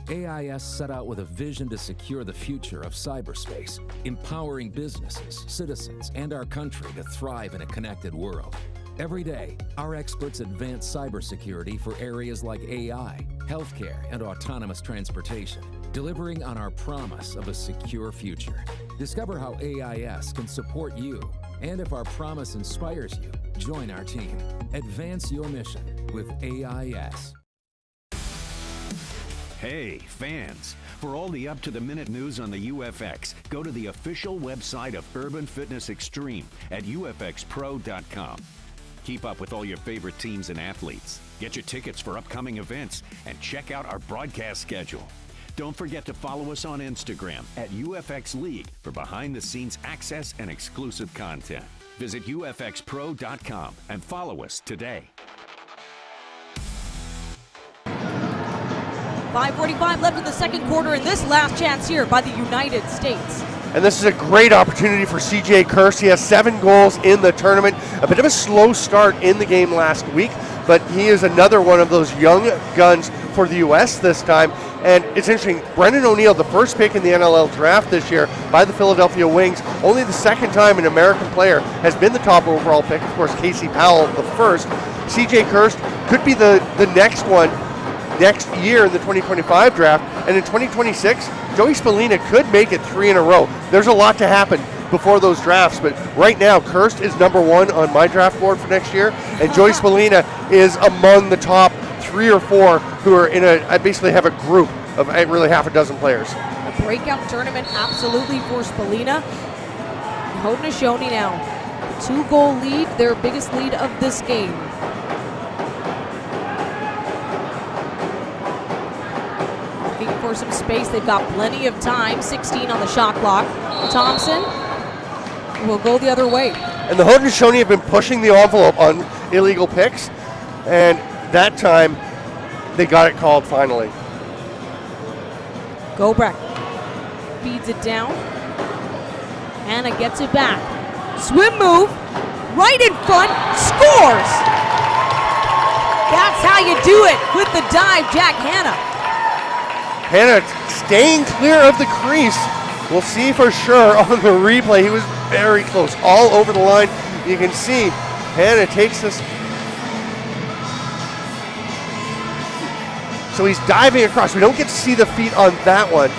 AIS set out with a vision to secure the future of cyberspace, empowering businesses, citizens, and our country to thrive in a connected world. Every day, our experts advance cybersecurity for areas like AI, healthcare, and autonomous transportation, delivering on our promise of a secure future. Discover how AIS can support you, and if our promise inspires you, join our team. Advance your mission with AIS. Hey, fans! For all the up-to-the-minute news on the UFX, go to the official website of Urban Fitness Extreme at ufxpro.com. Keep up with all your favorite teams and athletes. Get your tickets for upcoming events and check out our broadcast schedule. Don't forget to follow us on Instagram at UFX League for behind-the-scenes access and exclusive content. Visit ufxpro.com and follow us today. 5:45 left in the second quarter, and this last chance here by the United States. And this is a great opportunity for CJ Kirst. He has 7 goals in the tournament. A bit of a slow start in the game last week, but he is another one of those young guns for the U.S. this time. And it's interesting, Brendan O'Neill, the first pick in the NLL draft this year by the Philadelphia Wings, only the second time an American player has been the top overall pick. Of course, Casey Powell, the first. CJ Kirst could be the next one next year in the 2025 draft, and in 2026, Joey Spallina could make it 3 in a row. There's a lot to happen before those drafts, but right now, Kirst is number 1 on my draft board for next year, and Joey Spallina is among the top 3 or 4 who are I basically have a group of really half a dozen players. A breakout tournament, absolutely, for Spallina. Haudenosaunee now, 2-goal lead, their biggest lead of this game. For some space, they've got plenty of time. 16 on the shot clock. Thompson will go the other way. And the Haudenosaunee have been pushing the envelope on illegal picks, and that time they got it called finally. Gobrecht feeds it down. Anna gets it back. Swim move, right in front, scores! That's how you do it with the dive, Jack Hanna. Hanna staying clear of the crease. We'll see for sure on the replay. He was very close, all over the line. You can see Hanna takes this. So he's diving across. We don't get to see the feet on that one,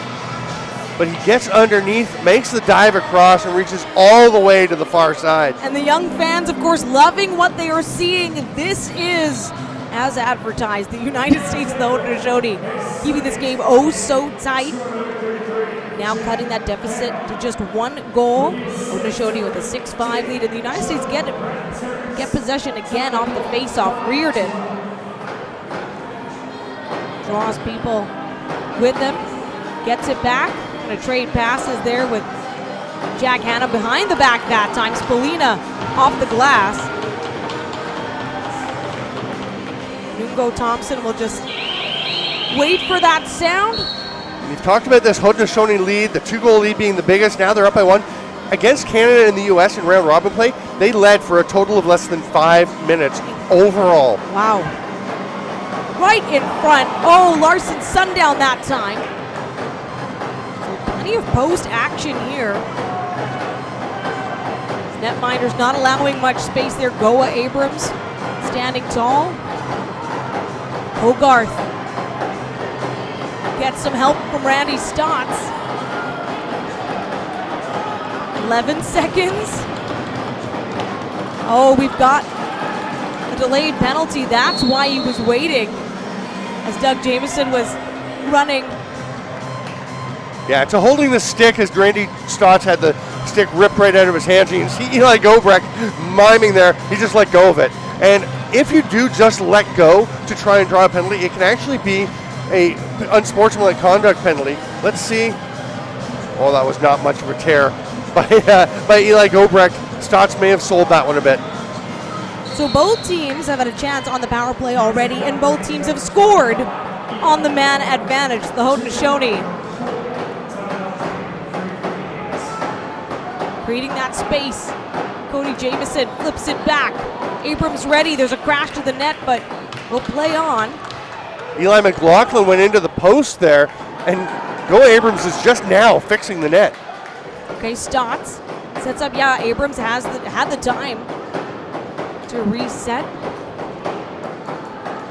but he gets underneath, makes the dive across, and reaches all the way to the far side. And the young fans, of course, loving what they are seeing. This is, as advertised, the United States of the Haudenosaunee, keeping this game oh so tight. Now cutting that deficit to just 1 goal. Haudenosaunee with a 6-5 lead, and the United States get possession again off the face-off. Reardon draws people with him, gets it back. Gonna trade passes there with Jack Hanna behind the back that time. Spolina off the glass. Lyle Thompson will just wait for that sound. We've talked about this Haudenosaunee lead, the 2-goal lead being the biggest. Now they're up by 1. Against Canada and the U.S. in round robin play, they led for a total of less than 5 minutes overall. Wow. Right in front. Oh, Larson Sundown that time. So plenty of post action here. Netminders not allowing much space there. Goa Abrams standing tall. Hogarth gets some help from Randy Stotts. 11 seconds. Oh, we've got a delayed penalty. That's why he was waiting as Doug Jamieson was running. Yeah, to holding the stick as Randy Stotts had the stick ripped right out of his hands. You can see Eli Gobrecht miming there. He just let go of it. And if you do just let go to try and draw a penalty, it can actually be a unsportsmanlike conduct penalty. Let's see. Oh, that was not much of a tear by Eli Gobrecht. Stotts may have sold that one a bit. So both teams have had a chance on the power play already, and both teams have scored on the man advantage. The Haudenosaunee creating that space. Cody Jamieson flips it back. Abrams ready. There's a crash to the net, but we'll play on. Eli McLaughlin went into the post there, and Go Abrams is just now fixing the net. Okay, Stotts sets up. Yeah, Abrams had the time to reset.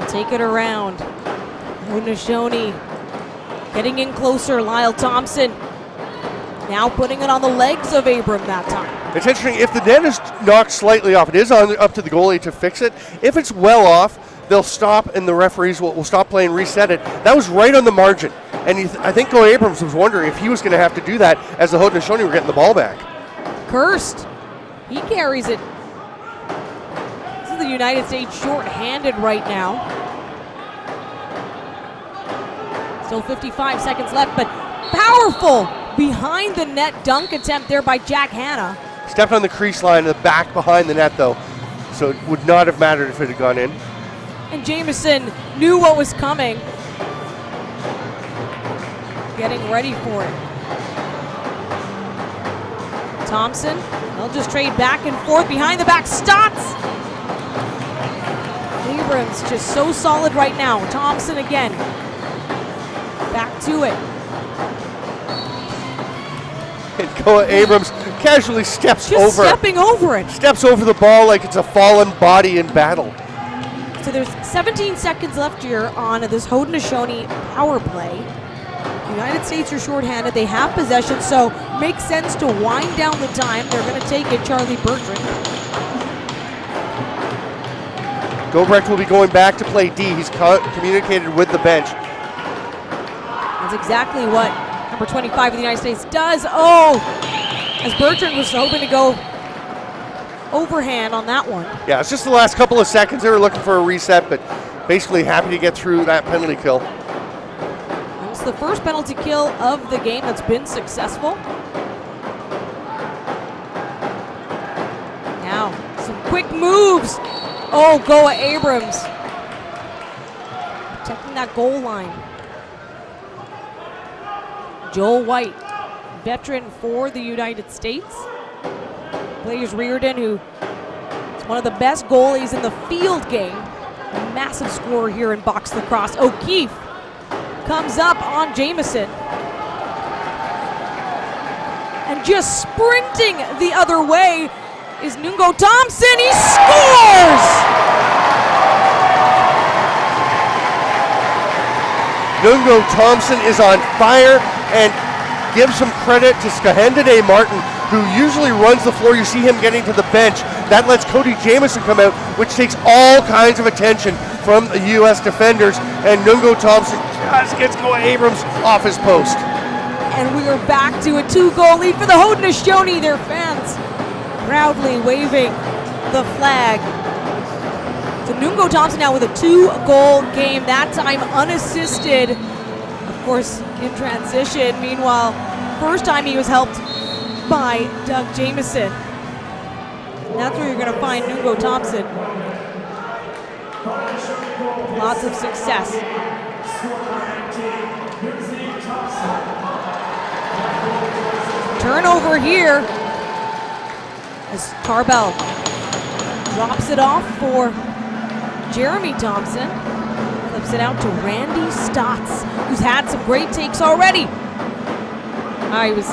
Take it around. Haudenosaunee getting in closer. Lyle Thompson now putting it on the legs of Abram that time. It's interesting, if the net is knocked slightly off, it is up to the goalie to fix it. If it's well off, they'll stop and the referees will stop play and reset it. That was right on the margin. And I think Go Abrams was wondering if he was going to have to do that as the Haudenosaunee were getting the ball back. Kirst, he carries it. This is the United States short-handed right now. Still 55 seconds left, but powerful behind the net dunk attempt there by Jack Hanna. Stepped on the crease line, the back behind the net though, so it would not have mattered if it had gone in. And Jamieson knew what was coming. Getting ready for it. Thompson, they'll just trade back and forth behind the back. Stotts! Abrams just so solid right now. Thompson again. Back to it. And Go Abrams casually steps just over. Stepping over it. Steps over the ball like it's a fallen body in battle. So there's 17 seconds left here on this Haudenosaunee power play. The United States are shorthanded. They have possession, so makes sense to wind down the time. They're going to take it, Charlie Bertrand. Gobrecht will be going back to play D. He's communicated with the bench. That's exactly what number 25 of the United States does. Oh, as Bertrand was hoping to go overhand on that one. Yeah, it's just the last couple of seconds. They were looking for a reset, but basically happy to get through that penalty kill. It's the first penalty kill of the game that's been successful. Now, some quick moves. Oh, Goa Abrams protecting that goal line. Joel White, veteran for the United States. Blaze Reardon, who is one of the best goalies in the field game. A massive scorer here in box lacrosse. O'Keefe comes up on Jamieson. And just sprinting the other way is Nungo Thompson. He scores! Nungo Thompson is on fire, and give some credit to Skahendade Martin, who usually runs the floor. You see him getting to the bench. That lets Cody Jamieson come out, which takes all kinds of attention from the U.S. defenders, and Nungo Thompson just gets Goa Abrams off his post. And we are back to a 2-goal lead for the Haudenosaunee. Their fans proudly waving the flag. So Nungo Thompson now with a 2-goal game, that time unassisted. Of course, in transition. Meanwhile, first time he was helped by Doug Jamieson. And that's where you're going to find Nungo Thompson. Lots of success. Turnover here as Tarbell drops it off for Jeremy Thompson. Flips it out to Randy Stotts, who's had some great takes already. He was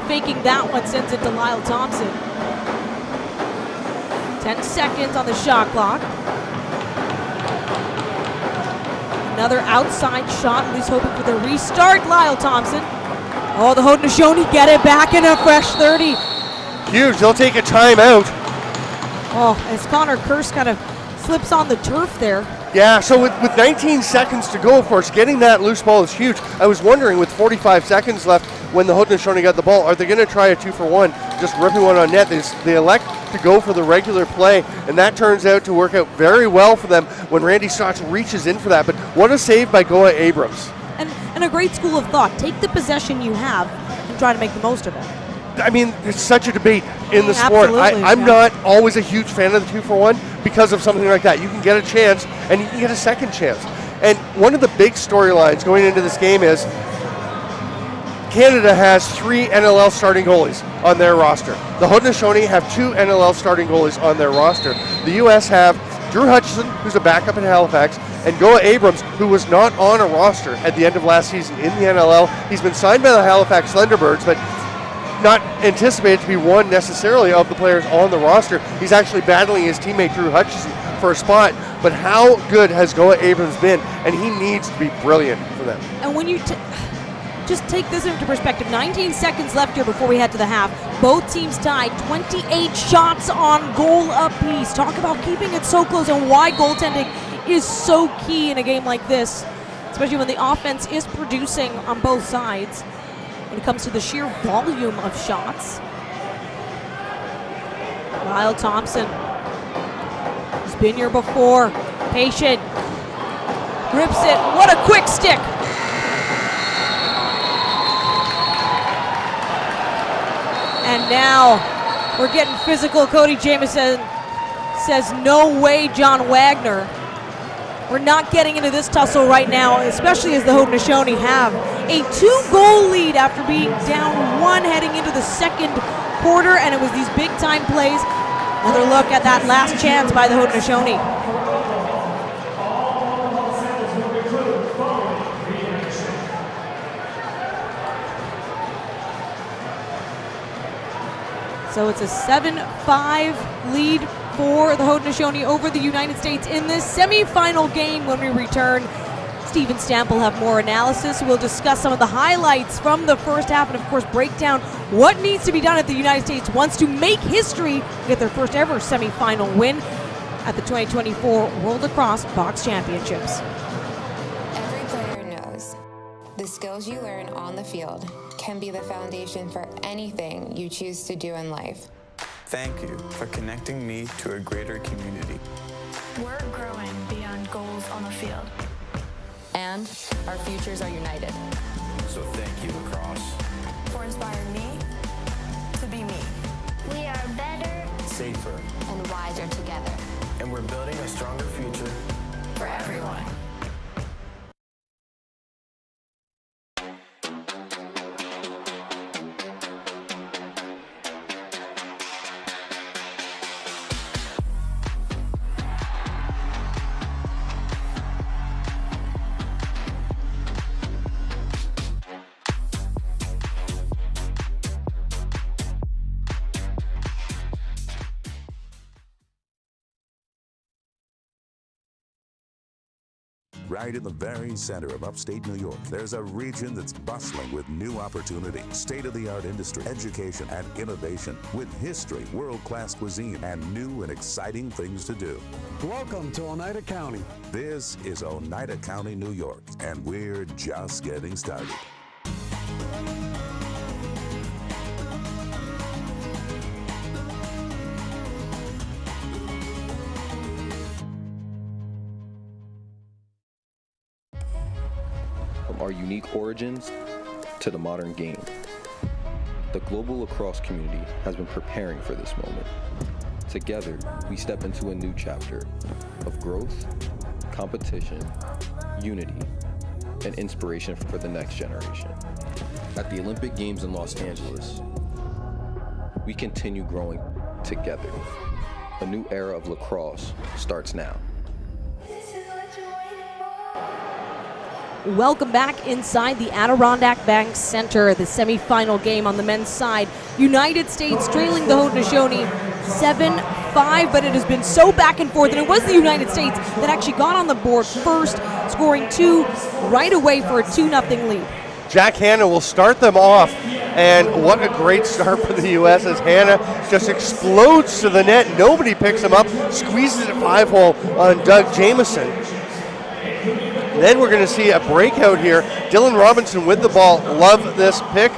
faking that one, sends it to Lyle Thompson. 10 seconds on the shot clock. Another outside shot, at least hoping for the restart. Lyle Thompson. Oh, the Haudenosaunee get it back in a fresh 30. Huge, they'll take a timeout. Oh, as Connor Kirst kind of slips on the turf there. Yeah, so with 19 seconds to go, of course, getting that loose ball is huge. I was wondering, with 45 seconds left when the Haudenosaunee got the ball, are they going to try a 2-for-1, just ripping one on net? They elect to go for the regular play, and that turns out to work out very well for them when Randy Stotts reaches in for that. But what a save by Goa Abrams. And a great school of thought. Take the possession you have and try to make the most of it. I mean, there's such a debate in the sport. I'm not always a huge fan of the 2-for-1 because of something like that. You can get a chance, and you can get a second chance. And one of the big storylines going into this game is Canada has 3 NLL starting goalies on their roster. The Haudenosaunee have 2 NLL starting goalies on their roster. The U.S. have Drew Hutchison, who's a backup in Halifax, and Goa Abrams, who was not on a roster at the end of last season in the NLL. He's been signed by the Halifax Thunderbirds, but not anticipated to be one necessarily of the players on the roster. He's actually battling his teammate Drew Hutchison for a spot. But how good has Goa Abrams been? And he needs to be brilliant for them. And when you just take this into perspective, 19 seconds left here before we head to the half. Both teams tied, 28 shots on goal apiece. Talk about keeping it so close and why goaltending is so key in a game like this, especially when the offense is producing on both sides when it comes to the sheer volume of shots. Lyle Thompson, he's been here before, patient, grips it, what a quick stick. And now we're getting physical. Cody Jamieson says, no way, John Wagner. We're not getting into this tussle right now, especially as the Haudenosaunee have a 2-goal lead after being down 1 heading into the second quarter, and it was these big-time plays. Another look at that last chance by the Haudenosaunee. So it's a 7-5 lead for the Haudenosaunee over the United States in this semifinal game. When we return, Steven Stamp will have more analysis. We'll discuss some of the highlights from the first half and, of course, break down what needs to be done if the United States wants to make history, get their first ever semifinal win at the 2024 World Lacrosse Box Championships. Every player knows the skills you learn on the field can be the foundation for anything you choose to do in life. Thank you for connecting me to a greater community. We're growing beyond goals on the field. And our futures are united. So thank you, Lacrosse. For inspiring me to be me. We are better, Safer, and wiser together. and we're building a stronger future For everyone. Right in the very center of upstate New York, there's a region that's bustling with new opportunity, state-of-the-art industry, education, and innovation, with history, world-class cuisine, and new and exciting things to do. Welcome to Oneida County. This is Oneida County, New York, and we're just getting started. From our unique origins to the modern game, the global lacrosse community has been preparing for this moment. Together, we step into a new chapter of growth, competition, unity, and inspiration for the next generation. At the Olympic Games in Los Angeles, we continue growing together. A new era of lacrosse starts now. Welcome back inside the Adirondack Bank Center, the semifinal game on the men's side. United States trailing the Haudenosaunee 7-5, but it has been so back and forth, and it was the United States that actually got on the board first, scoring 2 right away for a 2-0 lead. Jack Hanna will start them off, and what a great start for the U.S. as Hanna just explodes to the net. Nobody picks him up, squeezes it 5-hole on Doug Jamieson. Then we're going to see a breakout here. Dylan Robinson with the ball. Love this pick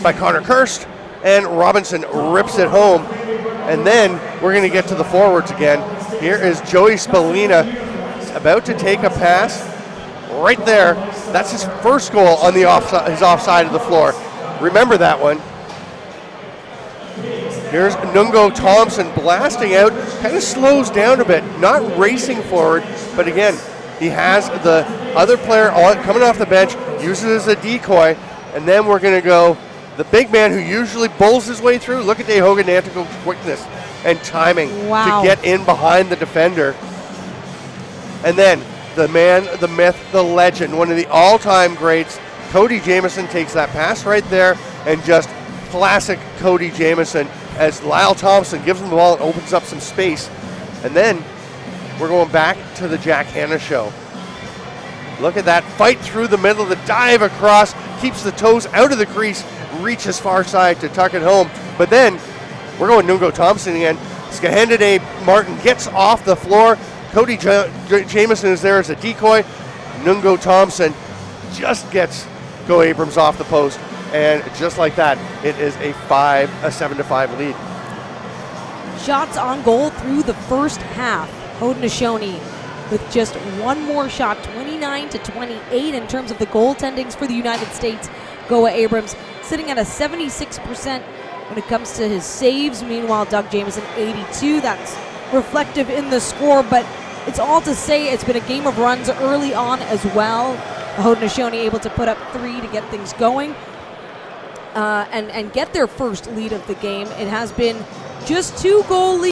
by Connor Kirst. And Robinson rips it home. And then we're going to get to the forwards again. Here is Joey Spallina about to take a pass. Right there. That's his first goal on the his offside of the floor. Remember that one. Here's Nungo Thompson blasting out. Kind of slows down a bit. Not racing forward, but again, he has the other player coming off the bench, uses it as a decoy, and then we're going to go the big man who usually bowls his way through. Look at De Hoganantical quickness and timing to get in behind the defender. And then the man, the myth, the legend, one of the all-time greats, Cody Jamieson takes that pass right there, and just classic Cody Jamieson as Lyle Thompson gives him the ball and opens up some space. And then we're going back to the Jack Hanna show. Look at that fight through the middle, the dive across, keeps the toes out of the crease, reaches far side to tuck it home. But then we're going Nungo Thompson again. Skahendade Martin gets off the floor. Cody Jamieson is there as a decoy. Nungo Thompson just gets Go Abrams off the post. And just like that, it is a 7-5 lead. Shots on goal through the first half. Haudenosaunee with just one more shot, 29-28 in terms of the goaltendings for the United States. Goa Abrams sitting at a 76% when it comes to his saves. Meanwhile, Doug Jamieson, 82. That's reflective in the score, but it's all to say it's been a game of runs early on as well. Haudenosaunee able to put up 3 to get things going and get their first lead of the game. It has been just 2-goal lead.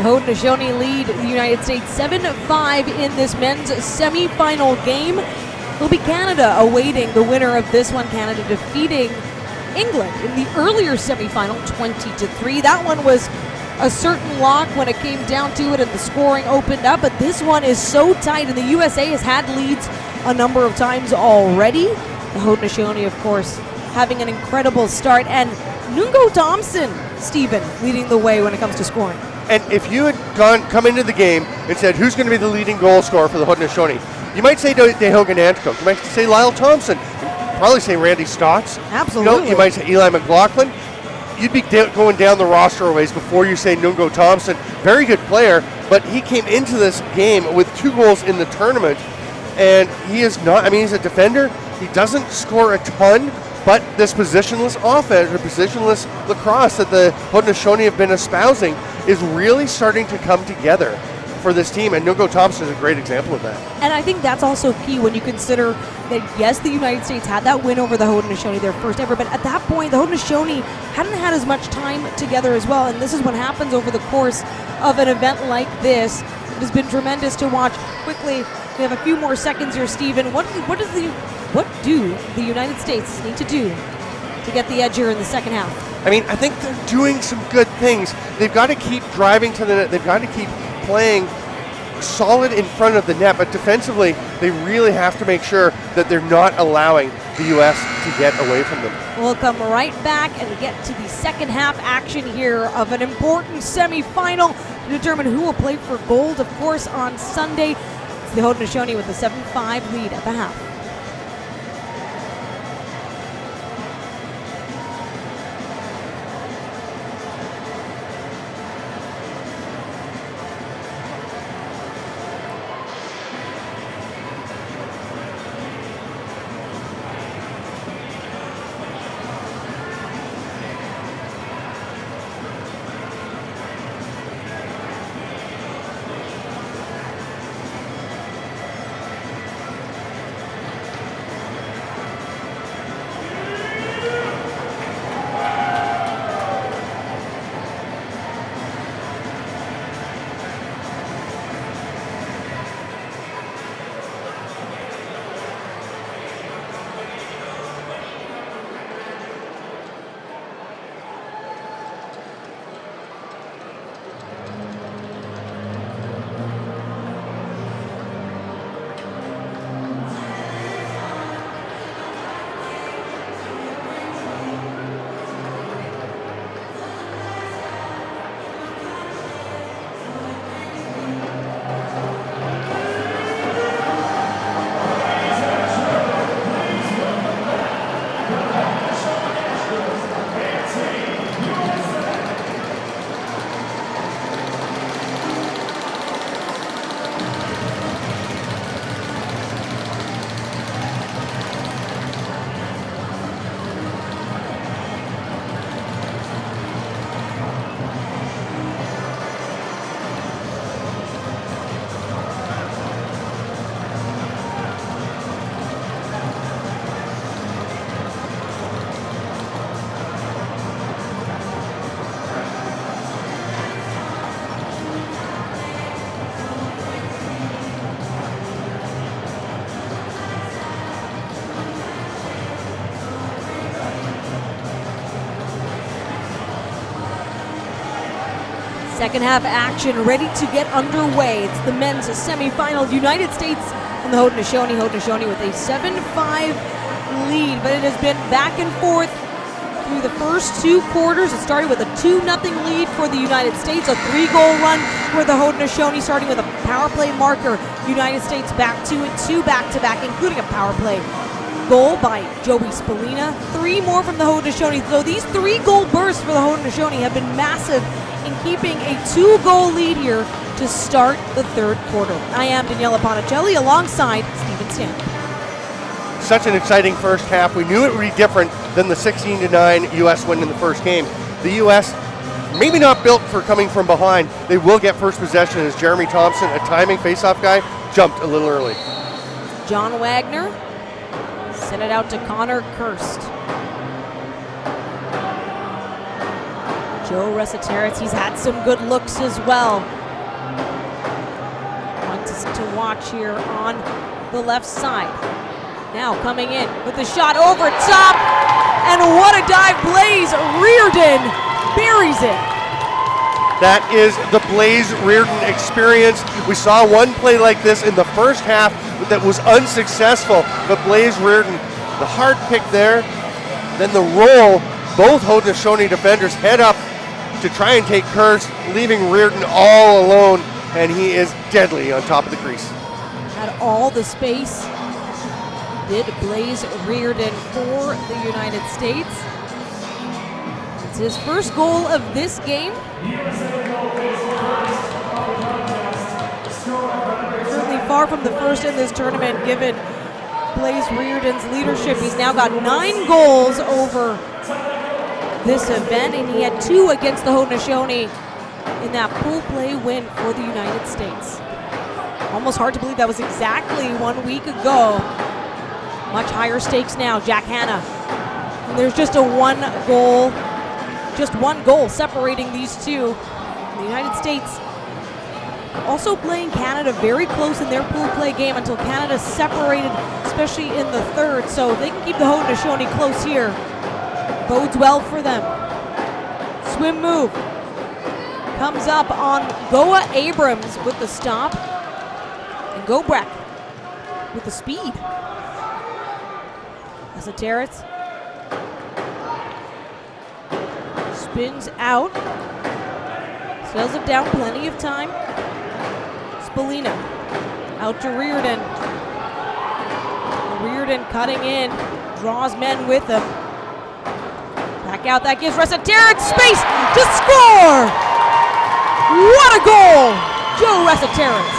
Haudenosaunee lead the United States 7-5 in this men's semifinal game. It'll be Canada awaiting the winner of this one. Canada defeating England in the earlier semifinal 20-3. That one was a certain lock when it came down to it and the scoring opened up, but this one is so tight, and the USA has had leads a number of times already. The Haudenosaunee, of course, having an incredible start, and Lyle Thompson, Stephen, leading the way when it comes to scoring. And if you had come into the game and said, who's going to be the leading goal scorer for the Haudenosaunee, you might say Dehogan Antikow. You might say Lyle Thompson. You'd probably say Randy Stotts. Absolutely. You might say Eli McLaughlin. You'd be going down the roster a ways before you say Lyle Thompson. Very good player, but he came into this game with 2 goals in the tournament, and he is not, I mean, he's a defender. He doesn't score a ton, but this positionless offense, or positionless lacrosse that the Haudenosaunee have been espousing is really starting to come together for this team, and Lyle Thompson is a great example of that. And I think that's also key when you consider that, yes, the United States had that win over the Haudenosaunee, their first ever, but at that point, the Haudenosaunee hadn't had as much time together as well, and this is what happens over the course of an event like this. It has been tremendous to watch. Quickly, we have a few more seconds here, Stephen. What do the United States need to do to get the edge here in the second half? I mean, I think they're doing some good things. They've got to keep driving to the net. They've got to keep playing solid in front of the net, but defensively, they really have to make sure that they're not allowing the U.S. to get away from them. We'll come right back and get to the second half action here of an important semifinal to determine who will play for gold, of course, on Sunday. It's the Haudenosaunee with a 7-5 lead at the half. Second half action ready to get underway. It's the men's semifinal. United States and the Haudenosaunee. Haudenosaunee with a 7-5 lead, but it has been back and forth through the first 2 quarters. It started with a 2-0 lead for the United States, a 3-goal run for the Haudenosaunee, starting with a power play marker. United States back to it, 2 back-to-back, including a power play goal by Joey Spallina. 3 more from the Haudenosaunee. So these 3-goal bursts for the Haudenosaunee have been massive in keeping a 2-goal lead here to start the third quarter. I am Daniela Ponticelli alongside Stephen Stamp. Such an exciting first half. We knew it would be different than the 16-9 U.S. win in the first game. The U.S. maybe not built for coming from behind. They will get first possession as Jeremy Thompson, a timing faceoff guy, jumped a little early. John Wagner sent it out to Connor Kirst. Joe Resiteritz, he's had some good looks as well. games to watch here on the left side. Now coming in with the shot over top, and what a dive. Blaze Reardon buries it. That is the Blaze Reardon experience. We saw one play like this in the first half that was unsuccessful, but Blaze Reardon, the hard pick there, then the roll. Both Haudenosaunee defenders head up to try and take Kurz, leaving Reardon all alone, and he is deadly on top of the crease. Had all the space, did Blaze Reardon for the United States. It's his first goal of this game. Certainly far from the first in this tournament, given Blaze Reardon's leadership. He's now got 9 goals over this event, and he had 2 against the Haudenosaunee in that pool play win for the United States. Almost hard to believe that was exactly 1 week ago. Much higher stakes now. Jack Hanna. And there's just one goal separating these two. The United States also playing Canada very close in their pool play game until Canada separated, especially in the third. So if they can keep the Haudenosaunee close here, bodes well for them. Swim move. Comes up on Goa Abrams with the stop. And Gobrecht with the speed. Esoterics spins out. Sails it down, plenty of time. Spalina out to Reardon. Reardon cutting in, draws men with him. Back out, that gives Resetarits space to score! What a goal! Joe Resetarits.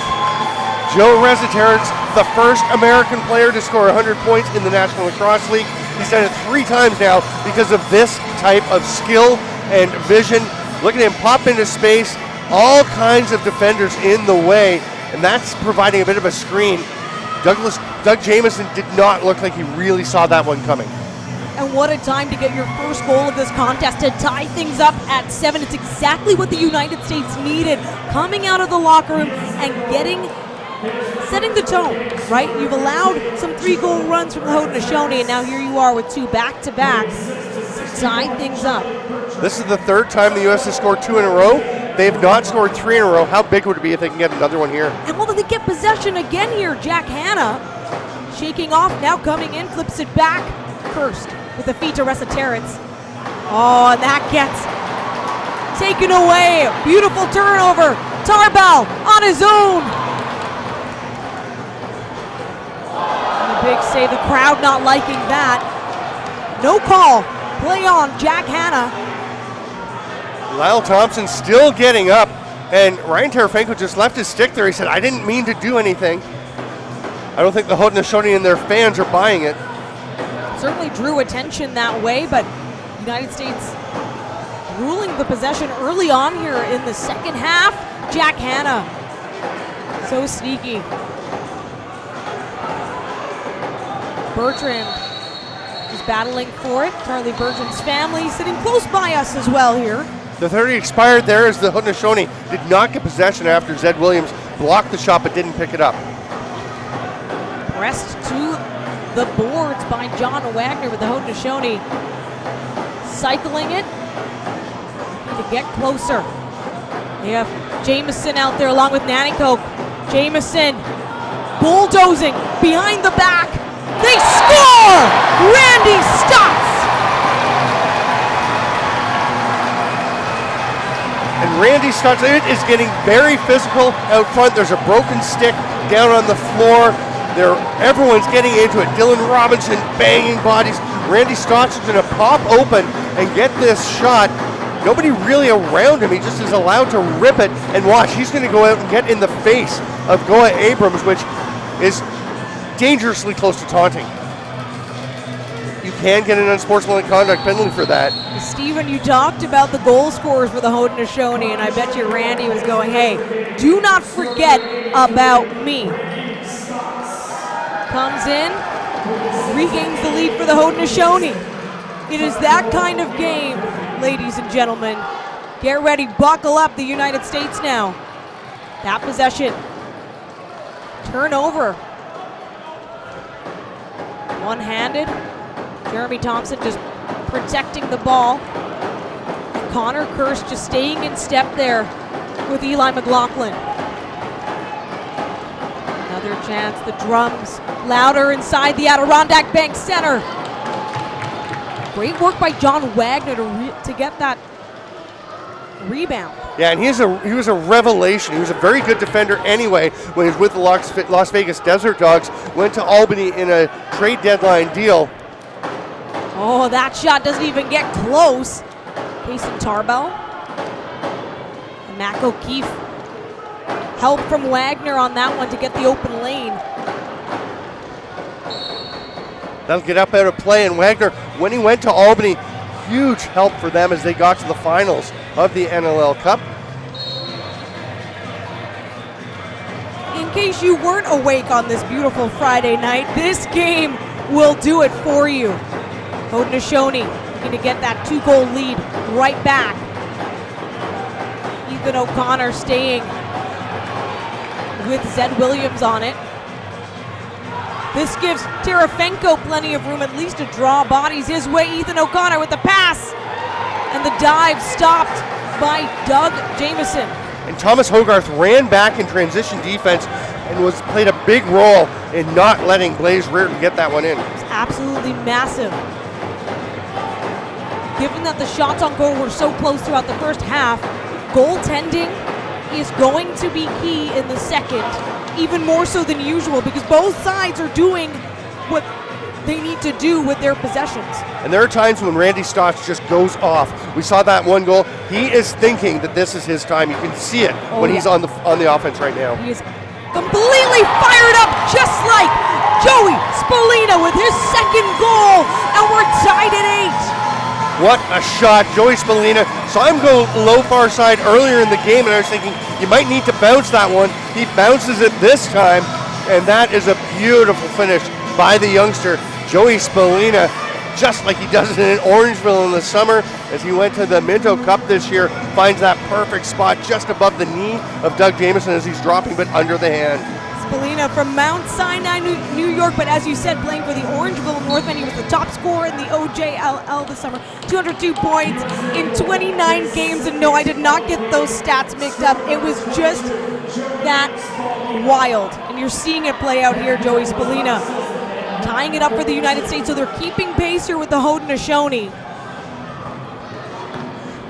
Joe Resetarits, the first American player to score 100 points in the National Lacrosse League. He's done it 3 times now because of this type of skill and vision. Look at him pop into space, all kinds of defenders in the way, and that's providing a bit of a screen. Doug Jamieson did not look like he really saw that one coming. And what a time to get your first goal of this contest to tie things up at 7. It's exactly what the United States needed, coming out of the locker room and setting the tone, right? You've allowed some 3-goal runs from the Haudenosaunee, and now here you are with 2 back-to-back to tie things up. This is the 3rd time the U.S. has scored 2 in a row. They have not scored 3 in a row. How big would it be if they can get another one here? And well, they get possession again here. Jack Hanna shaking off, now coming in, flips it back. First with the feet to Resetarits. Oh, and that gets taken away. Beautiful turnover. Tarbell on his own. And a big save. The crowd not liking that. No call. Play on Jack Hanna. Lyle Thompson still getting up, and Ryan Terefenko just left his stick there. He said, I didn't mean to do anything. I don't think the Haudenosaunee and their fans are buying it. Certainly drew attention that way, but United States ruling the possession early on here in the second half. Jack Hanna, so sneaky. Bertrand is battling for it. Charlie Bertrand's family sitting close by us as well here. The 30 expired there as the Haudenosaunee did not get possession after Zed Williams blocked the shot but didn't pick it up. Pressed to the boards by John Wagner with the Haudenosaunee cycling it. Need to get closer. They have Jamieson out there along with Nanticoke. Jamieson bulldozing behind the back. They score! Randy Stotts! And Randy Stotts is getting very physical out front. There's a broken stick down on the floor. Everyone's getting into it. Dylan Robinson banging bodies. Randy Stotts is going to pop open and get this shot. Nobody really around him. He just is allowed to rip it, and watch. He's going to go out and get in the face of Goa Abrams, which is dangerously close to taunting. You can get an unsportsmanlike conduct penalty for that. Stephen, you talked about the goal scorers for the Haudenosaunee, and I bet you Randy was going, hey, do not forget about me. Comes in, regains the lead for the Haudenosaunee. It is that kind of game, ladies and gentlemen. Get ready, buckle up, the United States now. That possession Turnover. One-handed. Jeremy Thompson just protecting the ball. Connor Kirsch just staying in step there with Eli McLaughlin. Another chance, the drums louder inside the Adirondack Bank Center. Great work by John Wagner to get that rebound. Yeah, and he was a revelation. He was a very good defender anyway when he was with the Las Vegas Desert Dogs. Went to Albany in a trade deadline deal. Oh, that shot doesn't even get close. Payson Tarbell. And Mac O'Keefe. Help from Wagner on that one to get the open lane. That'll get up out of play, and Wagner, when he went to Albany, huge help for them as they got to the finals of the NLL Cup. In case you weren't awake on this beautiful Friday night, this game will do it for you. Haudenosaunee looking to get that 2-goal lead right back. Ethan O'Connor staying with Zed Williams on it. This gives Terefenko plenty of room, at least to draw bodies his way. Ethan O'Connor with the pass. And the dive stopped by Doug Jamieson. And Thomas Hogarth ran back in transition defense and played a big role in not letting Blaze Reardon get that one in. It's absolutely massive. Given that the shots on goal were so close throughout the first half, goaltending is going to be key in the second, even more so than usual, because both sides are doing what they need to do with their possessions. And there are times when Randy Stotts just goes off. We saw that one goal. He is thinking that this is his time. You can see it when he's on the offense right now. He is completely fired up, just like Joey Spolina with his second goal, and we're tied at 8. What a shot. Joey Spolina saw him go low far side earlier in the game, and I was thinking you might need to bounce that one. He bounces it this time, and that is a beautiful finish by the youngster, Joey Spolina, just like he does it in Orangeville in the summer as he went to the Minto Cup this year, finds that perfect spot just above the knee of Doug Jamieson as he's dropping, but under the hand. Spolina from Mount Sinai, New York, but as you said, playing for the Orangeville Northmen. He was the top scorer in the OJLL this summer. 202 points in 29 games, and no, I did not get those stats mixed up. It was just that wild, and you're seeing it play out here. Joey Spolina tying it up for the United States, so they're keeping pace here with the Haudenosaunee.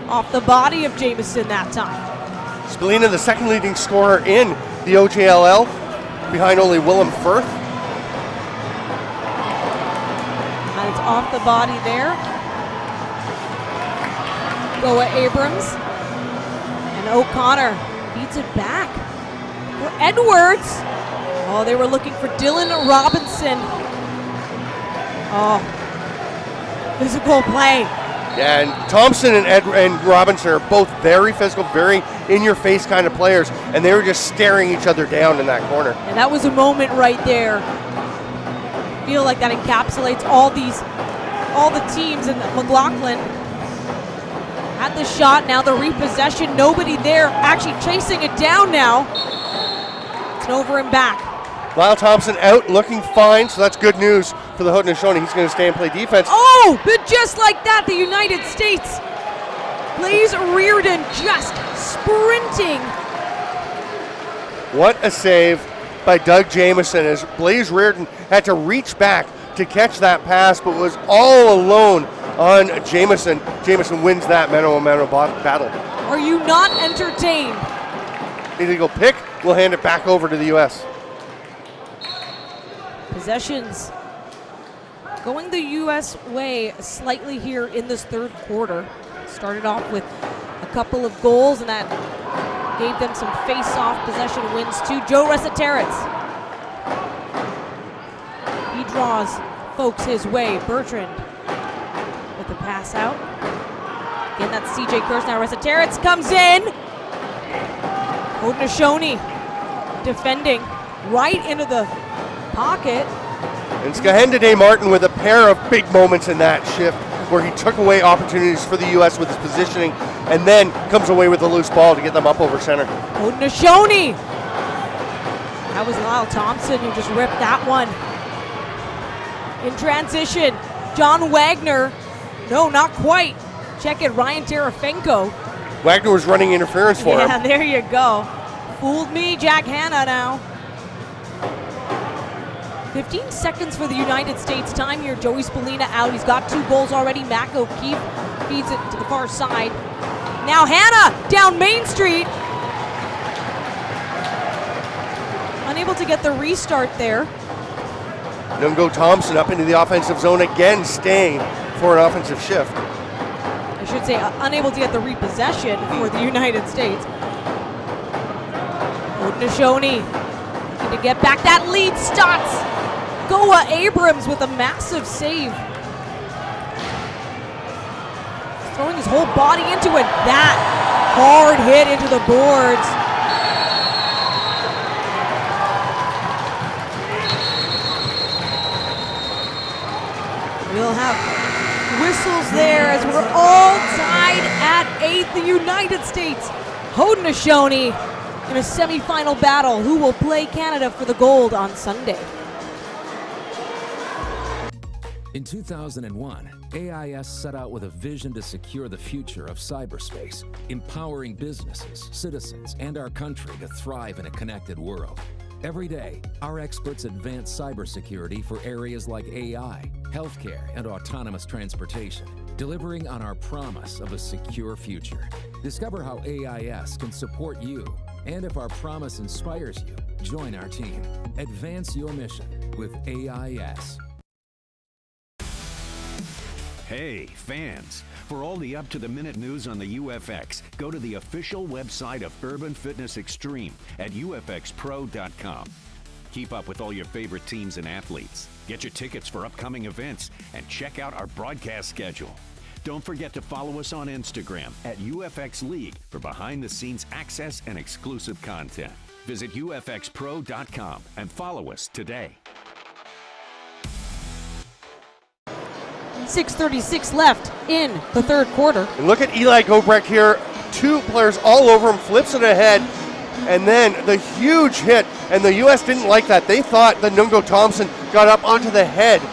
Off the body of Jamieson that time. Spolina, the second leading scorer in the OJLL, behind only Willem Firth. And it's off the body there. Goa Abrams. And O'Connor beats it back for Edwards. Oh, they were looking for Dylan Robinson. Oh, physical play. Yeah, and Thompson and Robinson are both very physical, very in-your-face kind of players, and they were just staring each other down in that corner. And that was a moment right there. I feel like that encapsulates all the teams. And McLaughlin had the shot, now the repossession, nobody there, actually chasing it down now. It's an over and back. Lyle Thompson out, looking fine, so that's good news for the Haudenosaunee. He's going to stay and play defense. Oh, but just like that, the United States. Blaze Reardon just sprinting. What a save by Doug Jamieson as Blaze Reardon had to reach back to catch that pass, but was all alone on Jamieson. Jamieson wins that mano-a-mano battle. Are you not entertained? Illegal pick. We'll hand it back over to the U.S. Possessions going the U.S. way slightly here in this third quarter. Started off with a couple of goals, and that gave them some face-off possession wins too. Joe Resetaritz. He draws folks his way. Bertrand with the pass out. Again, that's CJ Kirsch. Now Resetaritz comes in. Haudenosaunee defending right into the pocket. And Skahenda Martin with a pair of big moments in that shift where he took away opportunities for the U.S. with his positioning and then comes away with a loose ball to get them up over center. Haudenosaunee That was Lyle Thompson who just ripped that one. In transition, John Wagner. No, not quite. Check it, Ryan Terefenko. Wagner was running interference for him. Yeah, there you go. Fooled me, Jack Hanna now. 15 seconds for the United States time here. Joey Spallina out. He's got 2 goals already. Mac O'Keefe feeds it to the far side. Now Hanna down Main Street. Unable to get the restart there. Nungo Thompson up into the offensive zone again, staying for an offensive shift. I should say unable to get the repossession for the United States. Haudenosaunee need to get back that lead. Stotts. Goa Abrams with a massive save. Throwing his whole body into it. That hard hit into the boards. We'll have whistles there as we're all tied at 8. The United States, Haudenosaunee in a semifinal battle. Who will play Canada for the gold on Sunday? In 2001, AIS set out with a vision to secure the future of cyberspace, empowering businesses, citizens, and our country to thrive in a connected world. Every day, our experts advance cybersecurity for areas like AI, healthcare, and autonomous transportation, delivering on our promise of a secure future. Discover how AIS can support you, and if our promise inspires you, join our team. Advance your mission with AIS. Hey, fans. For all the up-to-the-minute news on the UFX, go to the official website of Urban Fitness Extreme at ufxpro.com. Keep up with all your favorite teams and athletes. Get your tickets for upcoming events and check out our broadcast schedule. Don't forget to follow us on Instagram at UFX League for behind-the-scenes access and exclusive content. Visit ufxpro.com and follow us today. 6:36 left in the third quarter. And look at Eli Gobrecht here. 2 players all over him, flips it ahead, and then the huge hit. And the U.S. didn't like that. They thought that Nungo Thompson got up onto the head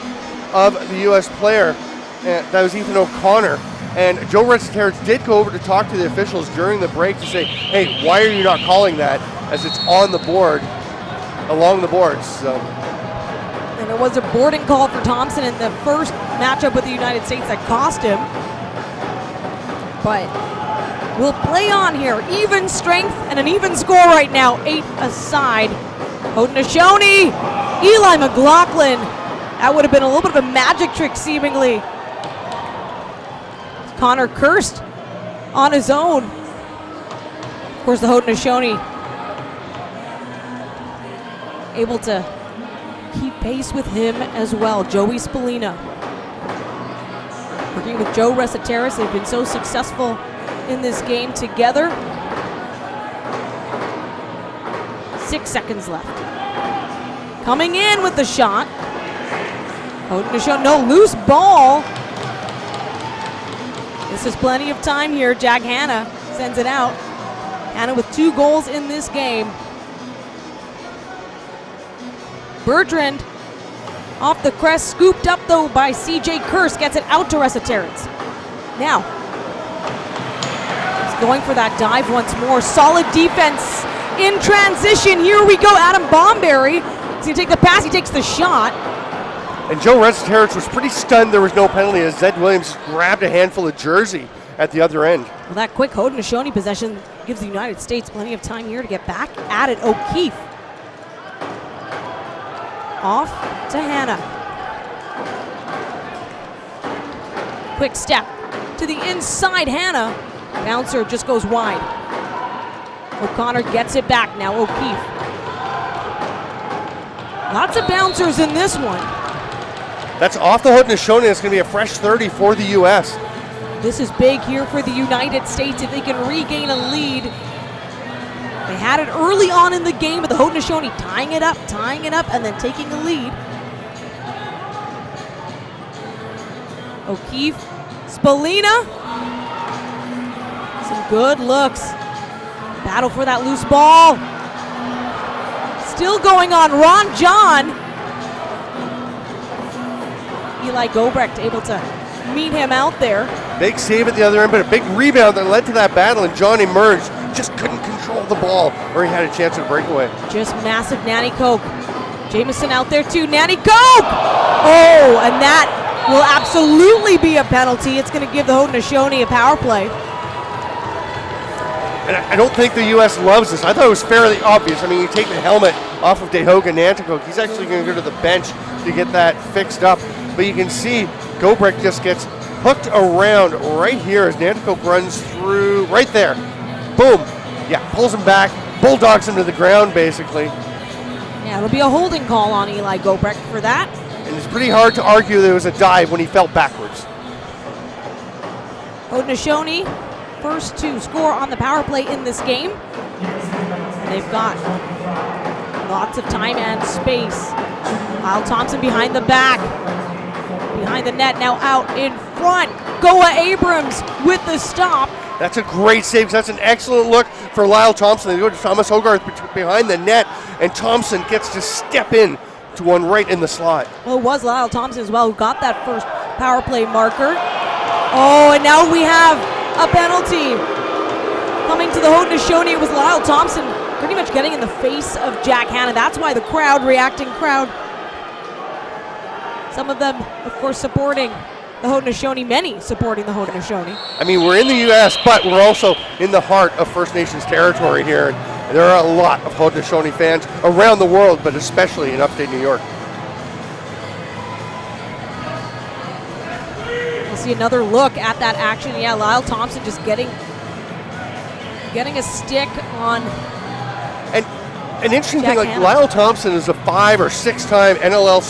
of the U.S. player. And that was Ethan O'Connor. And Joe Resetarits did go over to talk to the officials during the break to say, hey, why are you not calling that, as it's on the board, along the boards. So. And it was a boarding call for Thompson in the first matchup with the United States that cost him. But we'll play on here. Even strength and an even score right now. 8 aside. Haudenosaunee, Eli McLaughlin. That would have been a little bit of a magic trick, seemingly. Connor cursed on his own. Of course, the Haudenosaunee able to keep pace with him as well. Joey Spallina working with Joe Resetarits. They've been so successful in this game together. 6 seconds left. Coming in with the shot. Haudenosaunee, no, loose ball. This is plenty of time here. Jack Hanna sends it out. Hanna with 2 goals in this game. Bertrand off the crest, scooped up though by CJ Kurse, gets it out to Resetarits. Now, he's going for that dive once more. Solid defense in transition. Here we go, Adam Bomberry. He's gonna take the pass, he takes the shot. And Joe Resetarits was pretty stunned there was no penalty as Zed Williams grabbed a handful of jersey at the other end. Well, that quick Haudenosaunee possession gives the United States plenty of time here to get back at it. O'Keefe off to Hanna. Quick step to the inside, Hanna. Bouncer just goes wide. O'Connor gets it back, now O'Keefe. Lots of bouncers in this one. That's off the Haudenosaunee. It's going to be a fresh 30 for the U.S. This is big here for the United States if they can regain a lead. They had it early on in the game, but the Haudenosaunee tying it up, and then taking the lead. O'Keefe, Spallina. Some good looks. Battle for that loose ball. still going on. Ron John. Eli Gobrecht able to meet him out there. Big save at the other end, but a big rebound that led to that battle, and John emerged. Just couldn't control the ball, or he had a chance at a breakaway. Just massive Nanny Coke. Jameson out there too. Nanny Coke! Oh, and that will absolutely be a penalty. It's going to give the Haudenosaunee a power play. And I don't think the U.S. loves this. I thought it was fairly obvious. I mean, you take the helmet off of Dehoga Nanticoke. He's actually going to go to the bench to get that fixed up. But you can see Gobrecht just gets hooked around right here as Nanticoke runs through right there. Boom. Yeah, pulls him back, bulldogs him to the ground, basically. Yeah, it'll be a holding call on Eli Gobrecht for that. And it's pretty hard to argue there was a dive when he fell backwards. Haudenosaunee, first to score on the power play in this game. And they've got lots of time and space. Lyle Thompson behind the back. Behind the net, now out in front. Goa Abrams with the stop. That's a great save. That's an excellent look for Lyle Thompson. They go to Thomas Hogarth behind the net, and Thompson gets to step in to one right in the slot. Well, it was Lyle Thompson as well who got that first power play marker. Oh, and now we have a penalty coming to the Haudenosaunee. It was Lyle Thompson pretty much getting in the face of Jack Hanna. That's why the reacting crowd, some of them, of course, supporting the Haudenosaunee, many supporting the Haudenosaunee. I mean, we're in the U.S., but we're also in the heart of First Nations territory here. And there are a lot of Haudenosaunee fans around the world, but especially in upstate New York. We'll see another look at that action. Yeah, Lyle Thompson just getting a stick on. And an interesting Jack thing, like Hanna. Lyle Thompson is a 5 or 6-time NLL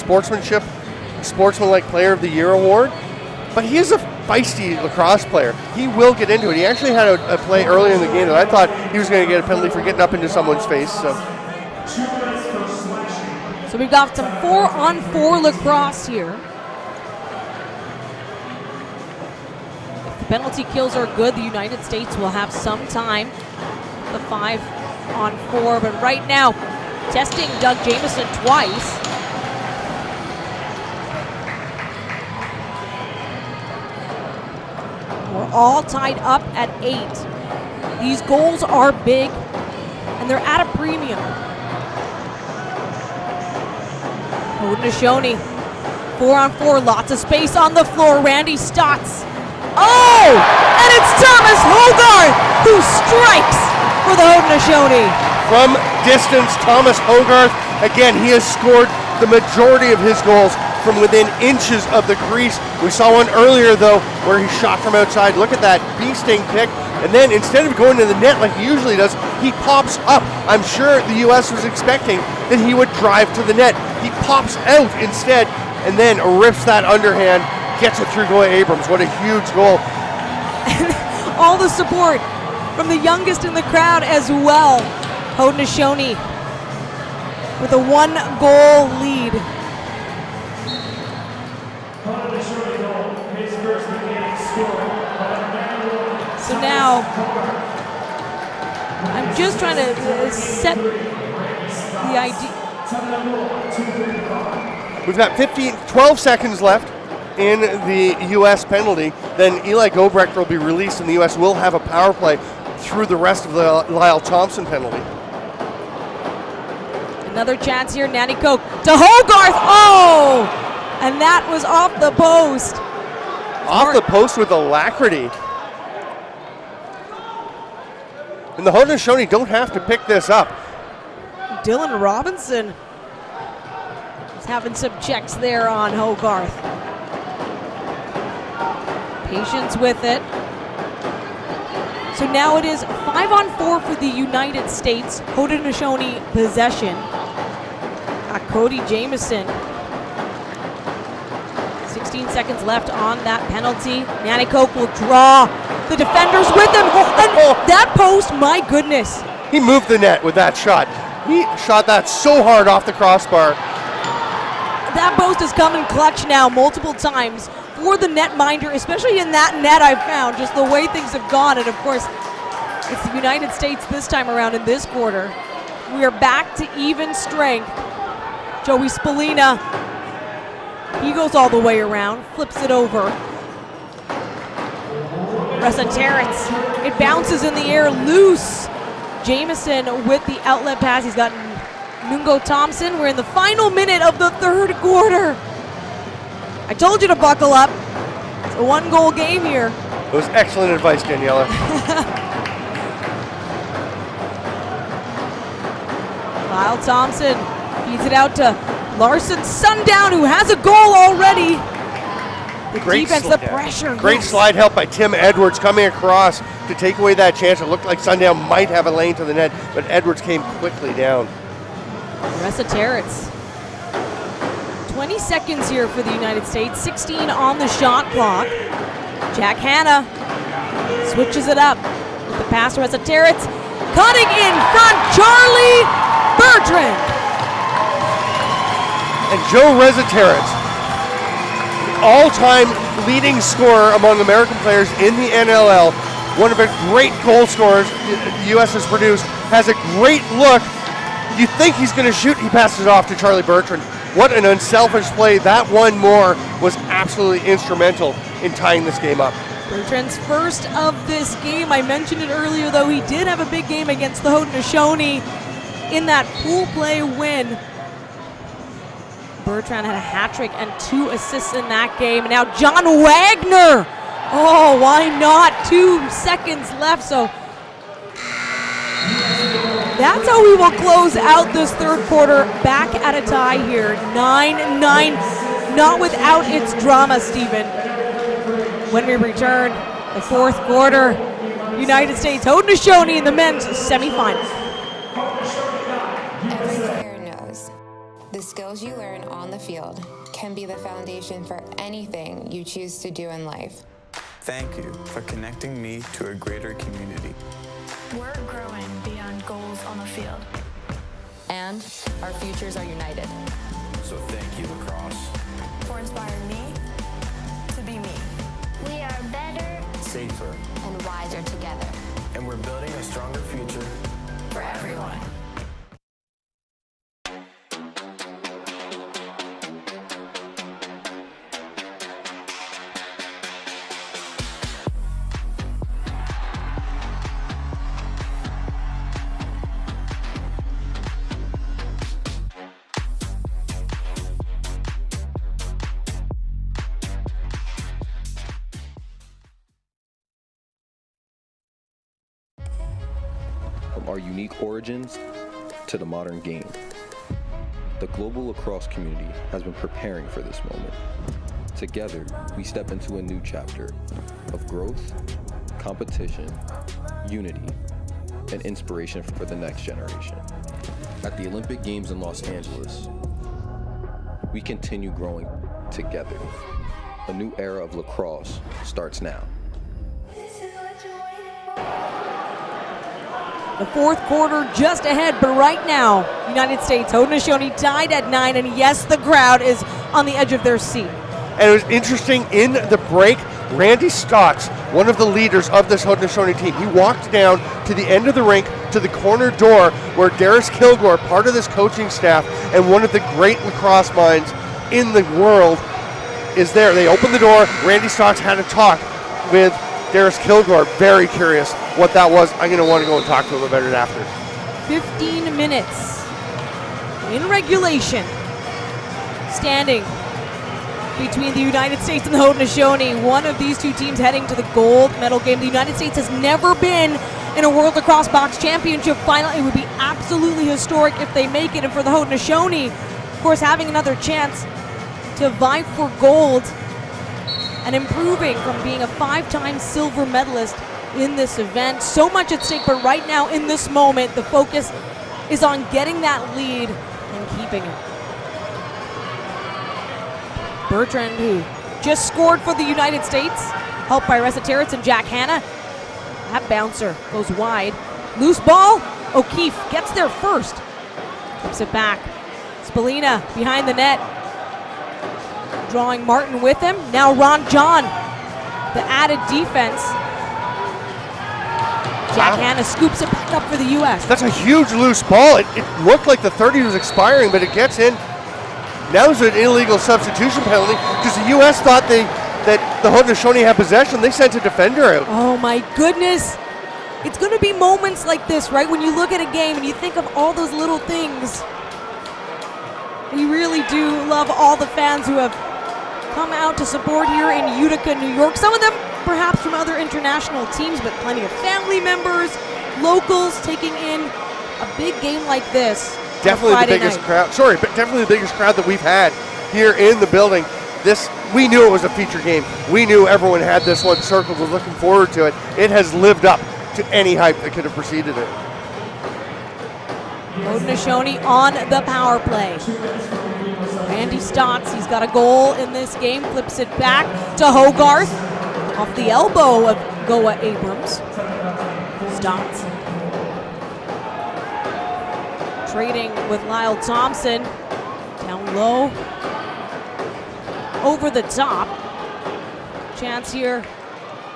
Sportsmanlike Player of the Year award, but he is a feisty lacrosse player. He will get into it. He actually had a play earlier in the game that I thought he was going to get a penalty for getting up into someone's face. So we've got some 4-on-4 lacrosse here. If the penalty kills are good, the United States will have some time. The 5-on-4, but right now, testing Doug Jameson twice. We're all tied up at 8. These goals are big, and they're at a premium. Haudenosaunee, 4-on-4, lots of space on the floor. Randy Stotts. Oh! And it's Thomas Hogarth who strikes for the Haudenosaunee. from distance, Thomas Hogarth, again, he has scored the majority of his goals from within inches of the crease. We saw one earlier, though, where he shot from outside. Look at that bee-sting pick. And then instead of going to the net like he usually does, he pops up. I'm sure the U.S. was expecting that he would drive to the net. He pops out instead and then rips that underhand, gets it through Goya Abrams. What a huge goal. All the support from the youngest in the crowd as well. Haudenosaunee with a 1-goal lead. So now, I'm just trying to set the idea. We've got 12 seconds left in the U.S. penalty. Then Eli Gobrecht will be released, and the U.S. will have a power play through the rest of the Lyle Thompson penalty. Another chance here, Nanny Coke to Hogarth. Oh! And that was off the post. Off the post with alacrity. And the Haudenosaunee don't have to pick this up. Dylan Robinson is having some checks there on Hogarth. Patience with it. So now it is 5-on-4 for the United States. Haudenosaunee possession. Cody Jameson. 16 seconds left on that penalty. Nanny Coke will draw the defenders with him. And that post, my goodness. He moved the net with that shot. He shot that so hard off the crossbar. That post has come in clutch now multiple times for the netminder, especially in that net I've found, just the way things have gone. And of course, it's the United States this time around in this quarter. We are back to even strength. Joey Spallina, he goes all the way around, flips it over. Ressa Terrence, it bounces in the air, loose. Jameson with the outlet pass. He's got Nungo Thompson. We're in the final minute of the third quarter. I told you to buckle up. It's a one-goal game here. It was excellent advice, Daniela. Lyle Thompson feeds it out to Larson Sundown, who has a goal already. The defense, the pressure. Great slide help by Tim Edwards coming across to take away that chance. It looked like Sundown might have a lane to the net, but Edwards came quickly down. Ressa Terrence. 20 seconds here for the United States, 16 on the shot clock. Jack Hanna switches it up with the pass to Ressa Terrence. Cutting in front, Charlie Bertrand. And Joe Ressa Terrence, all-time leading scorer among American players in the NLL, one of the great goal scorers the U.S. has produced, has a great look. You think he's going to shoot, he passes it off to Charlie Bertrand. What an unselfish play. That one more was absolutely instrumental in tying this game up. Bertrand's first of this game. I mentioned it earlier, though. He did have a big game against the Haudenosaunee in that pool play win. Bertrand had a hat trick and 2 assists in that game. And now John Wagner. Oh, why not? 2 seconds left. So that's how we will close out this third quarter. Back at a tie here. 9-9. Not without its drama, Stephen. When we return, the fourth quarter, United States Haudenosaunee in the men's semifinals. Every player knows the skills you learn on the field can be the foundation for anything you choose to do in life. Thank you for connecting me to a greater community. We're growing beyond goals on the field. And our futures are united. So thank you, Lacrosse. For inspiring me to be me. We are better, Safer, And wiser together. and we're building a stronger future For everyone. From our unique origins to the modern game, the global lacrosse community has been preparing for this moment. Together, we step into a new chapter of growth, competition, unity, and inspiration for the next generation. At the Olympic Games in Los Angeles, we continue growing together. A new era of lacrosse starts now. The fourth quarter just ahead, but right now, United States Haudenosaunee tied at 9, and yes, the crowd is on the edge of their seat. And it was interesting, in the break, Randy Stotts, one of the leaders of this Haudenosaunee team, he walked down to the end of the rink to the corner door where Darius Kilgore, part of this coaching staff and one of the great lacrosse minds in the world, is there. They opened the door. Randy Stotts had a talk with Darius Kilgore. Very curious what that was. I'm going to want to go and talk to him about it after. 15 minutes in regulation, standing between the United States and the Haudenosaunee. One of these two teams heading to the gold medal game. The United States has never been in a World Lacrosse Box Championship final. It would be absolutely historic if they make it. And for the Haudenosaunee, of course, having another chance to vie for gold and improving from being a 5-time silver medalist in this event. So much at stake, but right now in this moment, the focus is on getting that lead and keeping it. Bertrand, who just scored for the United States, helped by Ressa Terrence and Jack Hanna. That bouncer goes wide. Loose ball, O'Keefe gets there first. Keeps it back. Spallina behind the net. Drawing Martin with him. Now Ron John, the added defense. Jack Hanna scoops it back up for the U.S. That's a huge loose ball. It looked like the 30 was expiring, but it gets in. Now it's an illegal substitution penalty because the U.S. thought that the Haudenosaunee had possession. They sent a defender out. Oh my goodness. It's going to be moments like this, right? When you look at a game and you think of all those little things. We really do love all the fans who have come out to support here in Utica, New York. Some of them perhaps from other international teams, but plenty of family members, locals taking in a big game like this. Definitely the biggest crowd. Sorry, but definitely the biggest crowd that we've had here in the building. We knew it was a feature game. We knew everyone had this one circled, was looking forward to it. It has lived up to any hype that could have preceded it. Haudenosaunee on the power play. Randy Stotts, he's got a goal in this game, flips it back to Hogarth off the elbow of Goa Abrams. Stotts trading with Lyle Thompson, down low, over the top. Chance here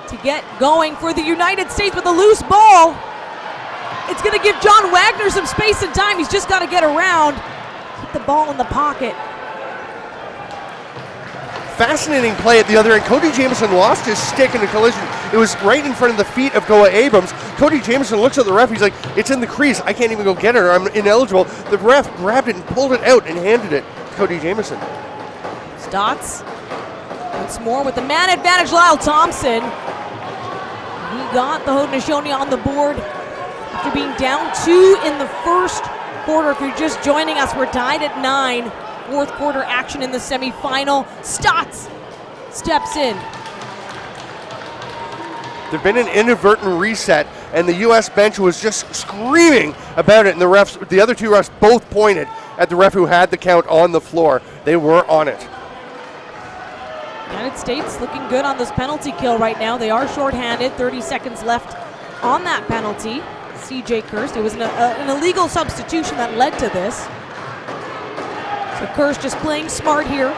to get going for the United States with a loose ball. It's going to give John Wagner some space and time. He's just got to get around, keep the ball in the pocket. Fascinating play at the other end. Cody Jamieson lost his stick in a collision. It was right in front of the feet of Goa Abrams. Cody Jamieson looks at the ref. He's like, it's in the crease. I can't even go get it or I'm ineligible. The ref grabbed it and pulled it out and handed it to Cody Jamieson. Stotts once more with the man advantage, Lyle Thompson. He got the Haudenosaunee on the board after being down 2 in the first quarter. If you're just joining us, we're tied at 9. Fourth quarter action in the semifinal. Stotts steps in. There'd been an inadvertent reset, and the U.S. bench was just screaming about it, and the other two refs both pointed at the ref who had the count on the floor. They were on it. United States looking good on this penalty kill right now. They are shorthanded, 30 seconds left on that penalty. CJ Kirst, it was an illegal substitution that led to this. So Kirst just playing smart here,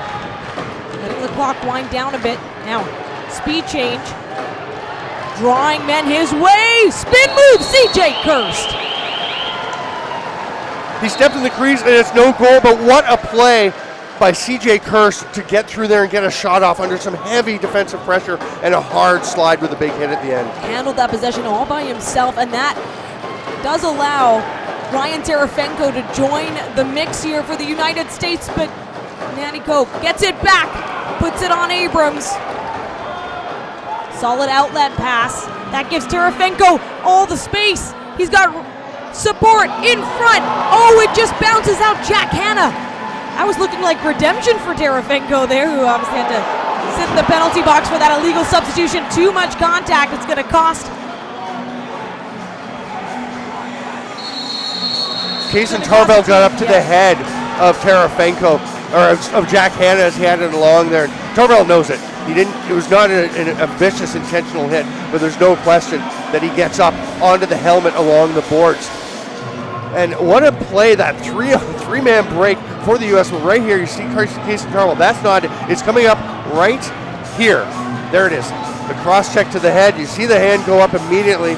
letting the clock wind down a bit. Now, speed change, drawing men his way, spin move, CJ Kirst. He stepped in the crease and it's no goal, but what a play by CJ Kirst to get through there and get a shot off under some heavy defensive pressure and a hard slide with a big hit at the end. Handled that possession all by himself, and that does allow Ryan Terefenko to join the mix here for the United States, but Nanny Cope gets it back, puts it on Abrams. Solid outlet pass. That gives Terefenko all the space. He's got support in front. Oh, it just bounces out Jack Hanna. That was looking like redemption for Terefenko there, who obviously had to sit in the penalty box for that illegal substitution. Too much contact. It's going to cost. Kason Tarbell got up to the head of Terefenko, or of Jack Hanna as he had it along there. Tarbell knows it. It was not a vicious intentional hit, but there's no question that he gets up onto the helmet along the boards. And what a play, that three-man break for the U.S. Right here, you see Kason Tarbell. That's not it. It's coming up right here. There it is. The cross-check to the head. You see the hand go up immediately.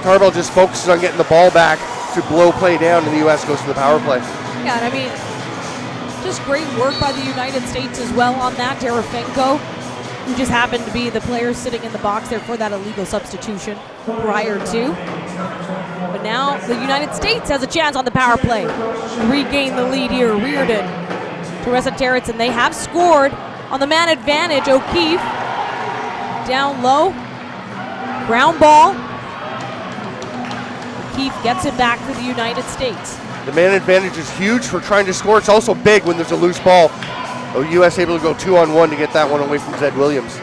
Tarbell just focuses on getting the ball back to blow play down, and the U.S. goes to the power play. Yeah, and I mean, just great work by the United States as well on that. Terefenko, who just happened to be the player sitting in the box there for that illegal substitution prior to. But now the United States has a chance on the power play to regain the lead here. Reardon, Teresa Territz, and they have scored on the man advantage. O'Keefe down low, ground ball. O'Keefe gets it back for the United States. The man advantage is huge for trying to score. It's also big when there's a loose ball. The U.S. able to go 2-on-1 to get that one away from Zed Williams.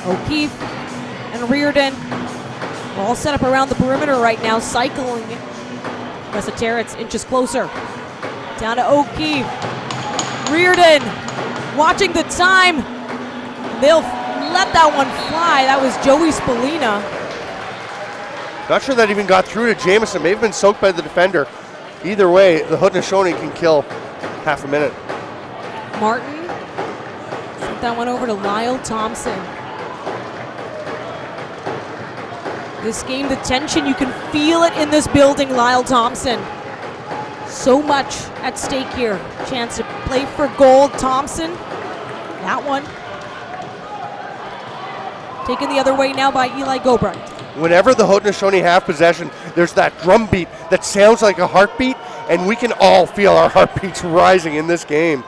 O'Keefe and Reardon are all set up around the perimeter right now, cycling. Teresa Territz inches closer. Down to O'Keefe. Reardon watching the time. They'll let that one fly. That was Joey Spallina. Not sure that even got through to Jamieson. May have been soaked by the defender. Either way, the Haudenosaunee can kill half a minute. Martin sent that one over to Lyle Thompson. This game, the tension, you can feel it in this building, Lyle Thompson. So much at stake here. Chance to play for gold. Thompson, that one. Taken the other way now by Eli Gobright. Whenever the Haudenosaunee have possession, there's that drum beat that sounds like a heartbeat, and we can all feel our heartbeats rising in this game.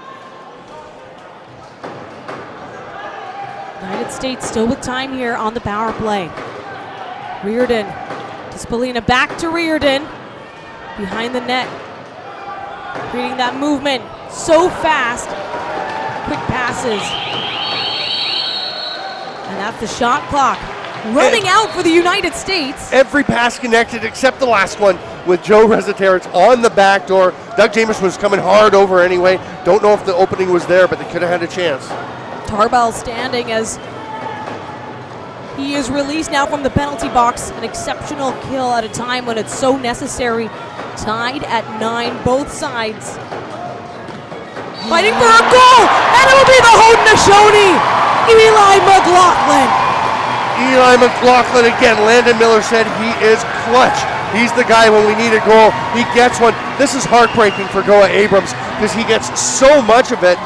United States still with time here on the power play. Reardon to Spallina, back to Reardon. Behind the net. Creating that movement so fast. Quick passes. And that's the shot clock running out for the United States. Every pass connected except the last one with Joe Resetarits on the back door. Doug Jamieson was coming hard over anyway. Don't know if the opening was there, but they could have had a chance. Tarbell standing as he is released now from the penalty box. An exceptional kill at a time when it's so necessary. Tied at 9, both sides. Fighting for a goal, and it will be the Haudenosaunee, Eli McLaughlin. Eli McLaughlin again. Landon Miller said he is clutch. He's the guy when we need a goal. He gets one. This is heartbreaking for Goa Abrams because he gets so much of it,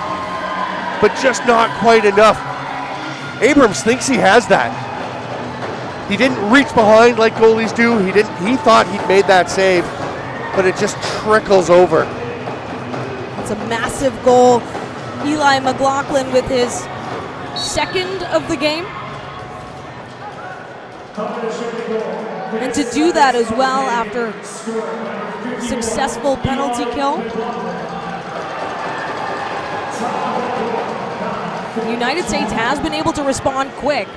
but just not quite enough. Abrams thinks he has that. He didn't reach behind like goalies do. He thought he'd made that save, but it just trickles over. It's a massive goal. Eli McLaughlin with his second of the game. And to do that as well after successful penalty kill. The United States has been able to respond quick.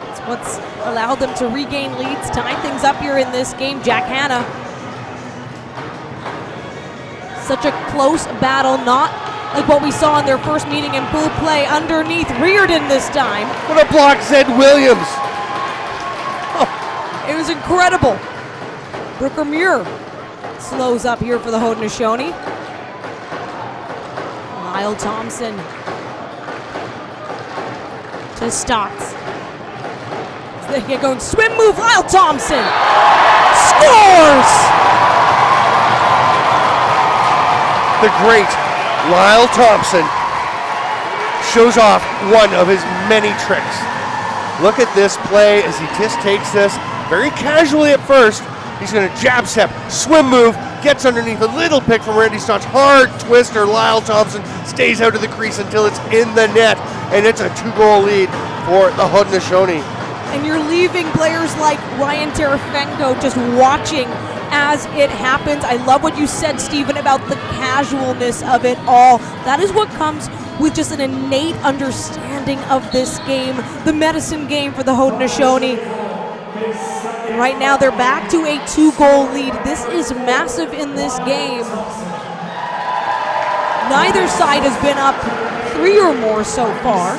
It's what's allowed them to regain leads, tie things up here in this game. Jack Hanna. Such a close battle, not like what we saw in their first meeting in pool play. Underneath Reardon this time. What a block, Zed Williams. It was incredible. Brooker Muir slows up here for the Haudenosaunee. Lyle Thompson to Stotts. They get going, swim move, Lyle Thompson scores! The great Lyle Thompson shows off one of his many tricks. Look at this play as he just takes this very casually at first. He's going to jab step, swim move, gets underneath a little pick from Randy Stotts, hard twister. Lyle Thompson stays out of the crease until it's in the net, and it's a 2-goal lead for the Haudenosaunee. And you're leaving players like Ryan Terefenko just watching as it happens. I love what you said, Stephen, about the casualness of it all. That is what comes with just an innate understanding of this game, the medicine game for the Haudenosaunee. Right now they're back to a 2-goal lead. This is massive in this game. Neither side has been up 3 or more so far.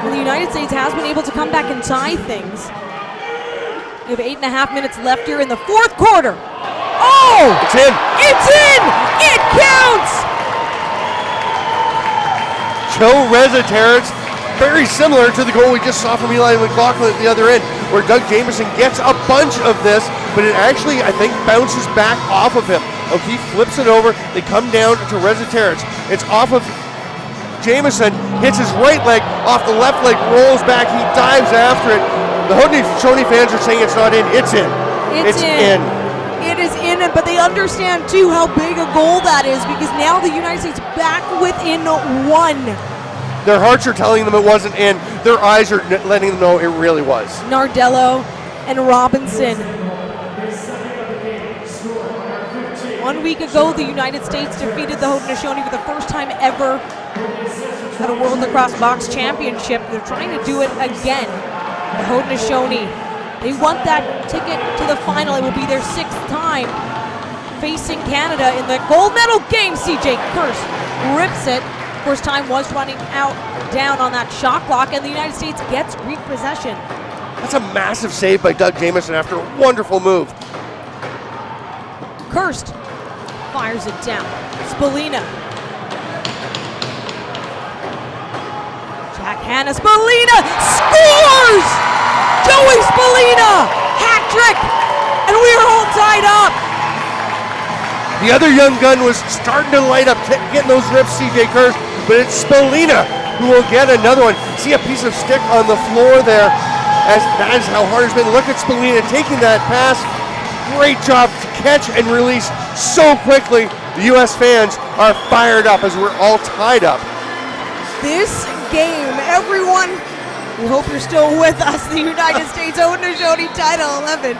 And the United States has been able to come back and tie things. We have 8.5 minutes left here in the fourth quarter. Oh! It's in! It's in! It counts! Joe Resetarits, very similar to the goal we just saw from Eli McLaughlin at the other end, where Doug Jamieson gets a bunch of this, but it actually, I think, bounces back off of him. O'Keefe flips it over, they come down to Resetarits. It's off of Jamieson, hits his right leg, off the left leg, rolls back, he dives after it. The Haudenosaunee fans are saying it's not in, it's in. It's in. It is in, but they understand too how big a goal that is, because now the United States back within 1. Their hearts are telling them it wasn't in. Their eyes are letting them know it really was. Nardello and Robinson. 1 week ago, the United States defeated the Haudenosaunee for the first time ever at a World Lacrosse Box Championship. They're trying to do it again. The Haudenosaunee, they want that ticket to the final. It will be their 6th time facing Canada in the gold medal game. CJ Kirst rips it. First time was running out down on that shot clock, and the United States gets repossession. That's a massive save by Doug Jamieson after a wonderful move. Kirst fires it down. Spallina. Jack Hanna, Spallina scores! Joey Spallina, hat trick, and we are all tied up. The other young gun was starting to light up, getting those rips, CJ Kurz, but it's Spallina who will get another one. See a piece of stick on the floor there, as that is how hard it's been. Look at Spallina taking that pass. Great job to catch and release so quickly. The U.S. fans are fired up as we're all tied up. This game, everyone, we hope you're still with us. The United States Haudenosaunee tied at 11.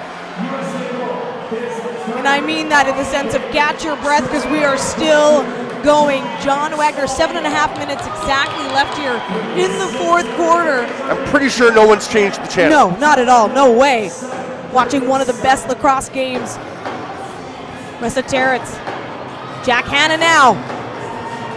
And I mean that in the sense of catch your breath, because we are still going. John Wagner, 7.5 minutes exactly left here in the fourth quarter. I'm pretty sure no one's changed the channel. No, not at all. No way. Watching one of the best lacrosse games. Ressa Terrence. Jack Hanna now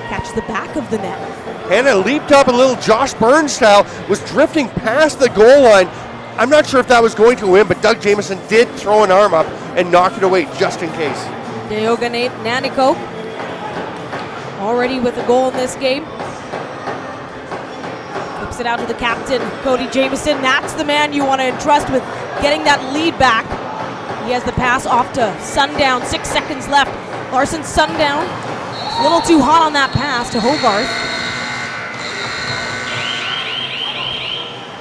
catches the back of the net. Hanna leaped up a little Josh Burns style, was drifting past the goal line. I'm not sure if that was going to win, but Doug Jamieson did throw an arm up and knock it away just in case. Deoga Naniko already with a goal in this game. Flips it out to the captain, Cody Jamieson. That's the man you want to entrust with getting that lead back. He has the pass off to Sundown, 6 seconds left. Larson Sundown, a little too hot on that pass to Hogarth.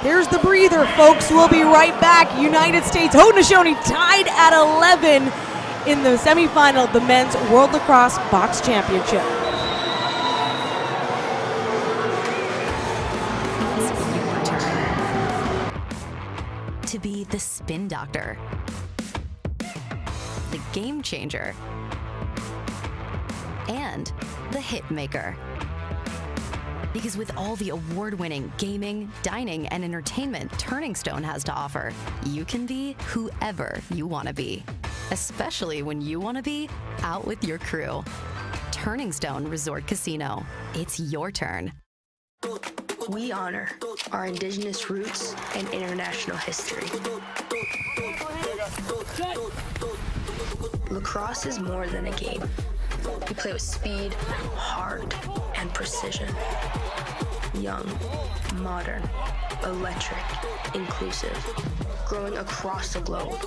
Here's the breather, folks. We'll be right back. United States Haudenosaunee tied at 11 in the semifinal of the Men's World Lacrosse Box Championship. To be the spin doctor, the game changer, and the hit maker. Because with all the award-winning gaming, dining, and entertainment Turning Stone has to offer, you can be whoever you want to be, especially when you want to be out with your crew. Turning Stone Resort Casino. It's your turn. We honor our Indigenous roots and international history. Lacrosse is more than a game. We play with speed, heart, and precision. Young, modern, electric, inclusive, growing across the globe.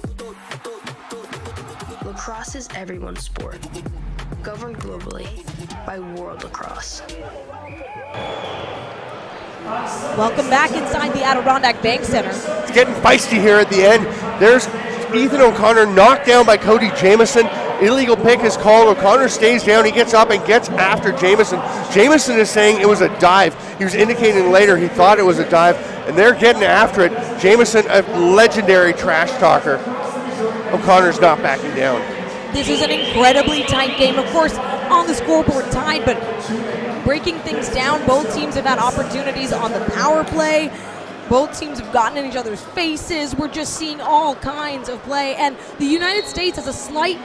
Lacrosse is everyone's sport, governed globally by World Lacrosse. Welcome back inside the Adirondack Bank Center. It's getting feisty here at the end. There's Ethan O'Connor knocked down by Cody Jamieson. Illegal pick is called. O'Connor stays down. He gets up and gets after Jamieson. Jamieson is saying it was a dive. He was indicating later he thought it was a dive, and they're getting after it. Jamieson, a legendary trash talker. O'Connor's not backing down. This is an incredibly tight game. Of course, on the scoreboard tied, but breaking things down. Both teams have had opportunities on the power play. Both teams have gotten in each other's faces. We're just seeing all kinds of play. And the United States has a slight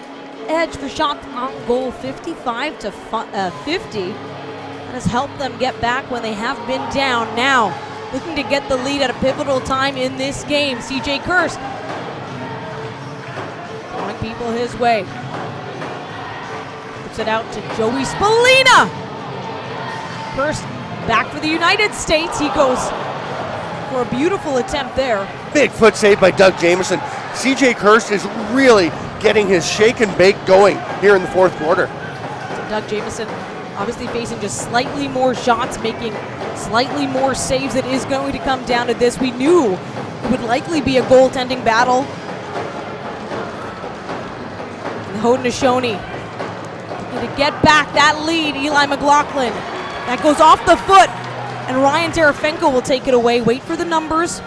edge for shots on goal, 55 to 50. That has helped them get back when they have been down. Now, looking to get the lead at a pivotal time in this game. CJ Kurz throwing people his way. Puts it out to Joey Spallina. First, back for the United States. He goes for a beautiful attempt there. Big foot save by Doug Jamieson. CJ Kurz is really getting his shake and bake going here in the fourth quarter. So Doug Jamieson obviously facing just slightly more shots, making slightly more saves. It is going to come down to this. We knew it would likely be a goaltending battle. And the Haudenosaunee to get back that lead. Eli McLaughlin. That goes off the foot, and Ryan Terefenko will take it away. Wait for the numbers.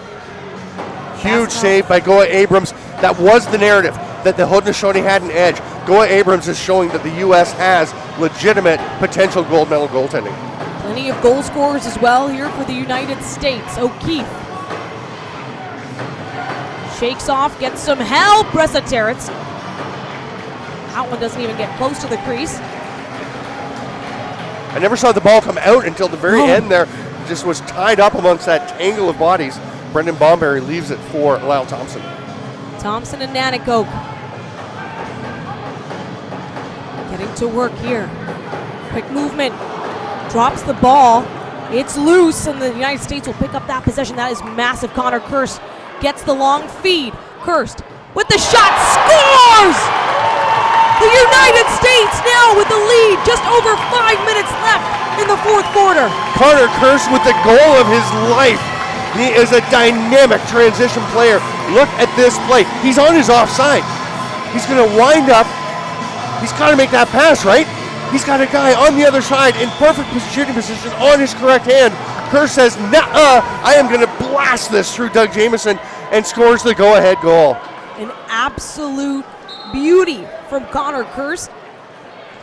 Huge save by Goa Abrams. That was the narrative, that the Haudenosaunee had an edge. Goa Abrams is showing that the U.S. has legitimate potential gold medal goaltending. Plenty of goal scorers as well here for the United States. O'Keefe shakes off, gets some help. Ressa Terrence. That one doesn't even get close to the crease. I never saw the ball come out until the very end there. Just was tied up amongst that tangle of bodies. Brendan Bomberry leaves it for Lyle Thompson. Thompson and Nanticoke getting to work here. Quick movement, drops the ball. It's loose, and the United States will pick up that possession. That is massive. Connor Kurz gets the long feed. Kirst with the shot, scores! The United States now with the lead, just over 5 minutes left in the fourth quarter. Connor Kirst with the goal of his life. He is a dynamic transition player. Look at this play. He's on his offside. He's going to wind up. He's got to make that pass, right? He's got a guy on the other side in perfect shooting position on his correct hand. Kirst says, "Nuh-uh, I am going to blast this through Doug Jamieson," and scores the go-ahead goal. An absolute beauty from Connor Kirst.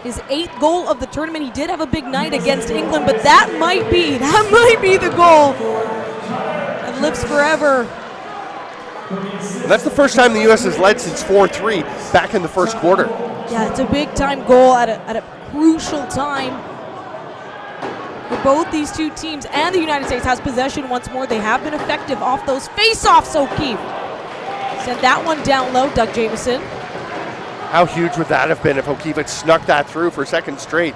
His 8th goal of the tournament. He did have a big night against England, but that might be the goal that lives forever. That's the first time the U.S. has led since 4-3 back in the first quarter. Yeah, it's a big-time goal at a crucial time for both these two teams, and the United States has possession once more. They have been effective off those face-offs, O'Keefe. Send that one down low, Doug Jamieson. How huge would that have been if O'Keefe had snuck that through for second straight?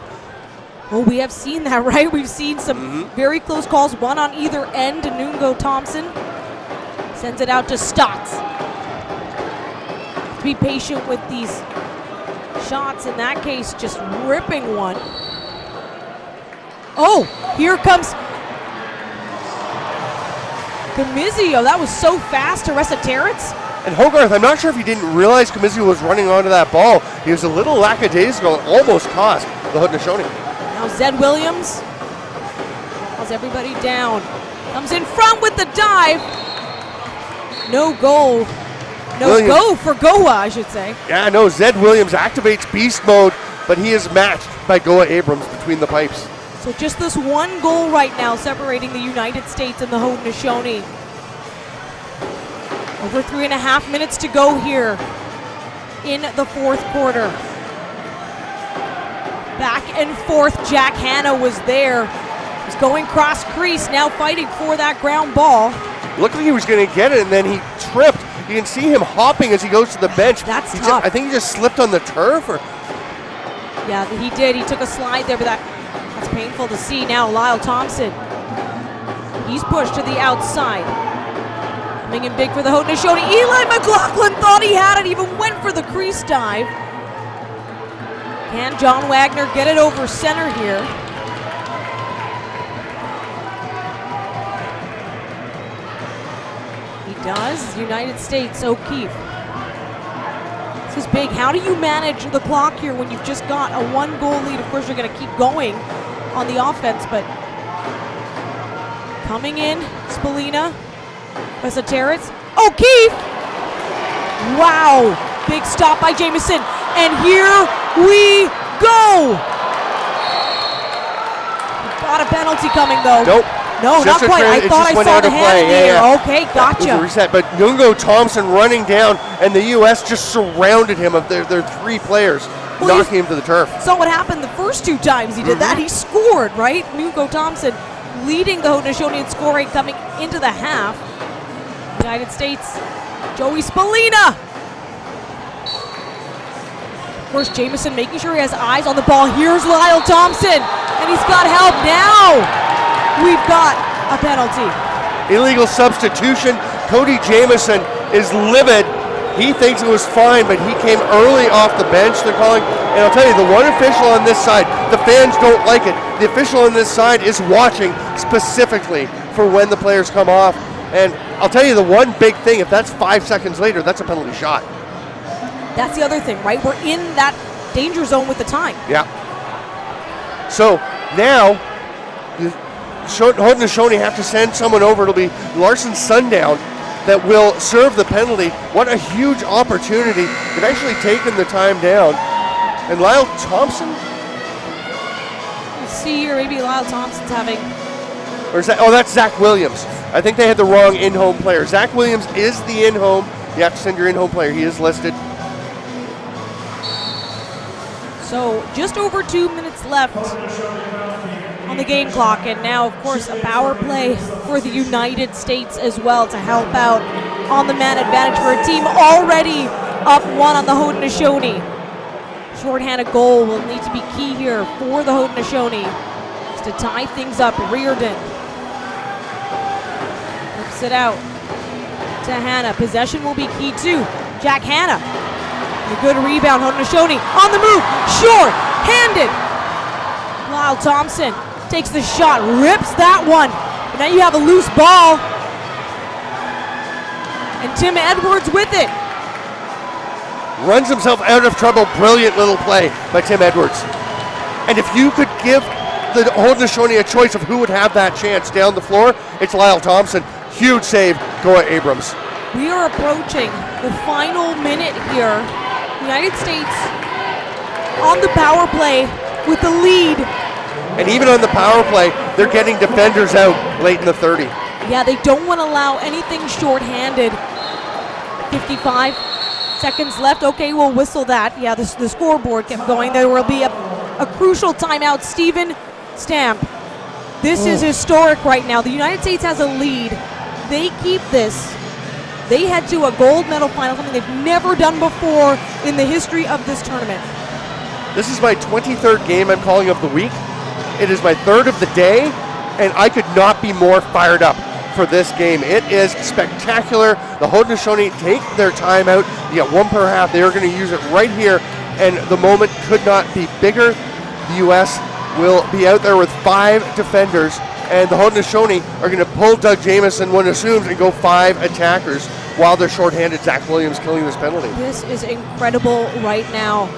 Well, we have seen that, right? We've seen some very close calls, one on either end. Lyle Thompson sends it out to Stotts. Be patient with these shots. In that case, just ripping one. Oh, here comes Comizio. That was so fast to Terrence. And Hogarth, I'm not sure if he didn't realize Comizio was running onto that ball. He was a little lackadaisical and almost cost the Haudenosaunee. Now Zed Williams has everybody down. Comes in front with the dive. No goal. No go for Goa, I should say. Yeah, no, Zed Williams activates beast mode, but he is matched by Goa Abrams between the pipes. So just this one goal right now separating the United States and the Haudenosaunee. Over 3.5 minutes to go here in the fourth quarter. Back and forth, Jack Hanna was there. He's going cross crease, now fighting for that ground ball. Looked like he was going to get it, and then he tripped. You can see him hopping as he goes to the bench. That's tough. I think he just slipped on the turf. Yeah, he did. He took a slide there, but that's painful to see. Now Lyle Thompson. He's pushed to the outside. Coming in big for the Haudenosaunee. Eli McLaughlin thought he had it, even went for the crease dive. Can John Wagner get it over center here? He does. United States, O'Keefe. This is big. How do you manage the clock here when you've just got a 1-goal lead? Of course, you're going to keep going on the offense, but coming in, Spallina. Terrence. O'Keefe! Wow! Big stop by Jamieson. And here we go! Got a penalty coming though. Nope. No, not quite. I thought I saw the hand in the air. Yeah. Okay, gotcha. Reset, but Lyle Thompson running down, and the U.S. just surrounded him of their 3 players, knocking him to the turf. So what happened the first 2 times he did that? He scored, right? Lyle Thompson leading the Haudenosaunee in scoring coming into the half. United States, Joey Spallina. Of course, Jamieson making sure he has eyes on the ball. Here's Lyle Thompson, and he's got help now. We've got a penalty. Illegal substitution. Cody Jamieson is livid. He thinks it was fine, but he came early off the bench, they're calling. And I'll tell you, the one official on this side, the fans don't like it. The official on this side is watching specifically for when the players come off. And I'll tell you the one big thing, if that's 5 seconds later, that's a penalty shot. That's the other thing, right? We're in that danger zone with the time. Yeah. So now, the Haudenosaunee have to send someone over. It'll be Larson Sundown that will serve the penalty. What a huge opportunity. They've actually taken the time down. And Lyle Thompson? You see here, maybe Lyle Thompson's having... Or is that, oh, that's Zach Williams. I think they had the wrong in-home player. Zach Williams is the in-home. You have to send your in-home player. He is listed. So just over 2 minutes left on the game clock. And now, of course, a power play for the United States as well to help out on the man advantage for a team already up 1 on the Haudenosaunee. Shorthanded goal will need to be key here for the Haudenosaunee to tie things up. Reardon it out. to Hanna. Possession will be key too. Jack Hanna. A good rebound. Haudenosaunee on the move. Short-handed. Lyle Thompson takes the shot, rips that one. But now you have a loose ball. And Tim Edwards with it. Runs himself out of trouble. Brilliant little play by Tim Edwards. And if you could give the Haudenosaunee a choice of who would have that chance down the floor, it's Lyle Thompson. Huge save, Goa Abrams. We are approaching the final minute here. United States on the power play with the lead. And even on the power play, they're getting defenders out late in the 30. Yeah, they don't want to allow anything short-handed. 55 seconds left. Okay, we'll whistle that. Yeah, the scoreboard kept going. There will be a crucial timeout. Steven Stamp. This is historic right now. The United States has a lead. They keep this. They head to a gold medal final, something they've never done before in the history of this tournament. This is my 23rd game I'm calling of the week. It is my third of the day, and I could not be more fired up for this game. It is spectacular. The Haudenosaunee take their timeout. You get one per half. They are going to use it right here, and the moment could not be bigger. The U.S. will be out there with 5 defenders, and the Haudenosaunee are going to pull Doug Jamieson, one assumes, and go 5 attackers while they're shorthanded. Zach Williams killing this penalty. This is incredible right now.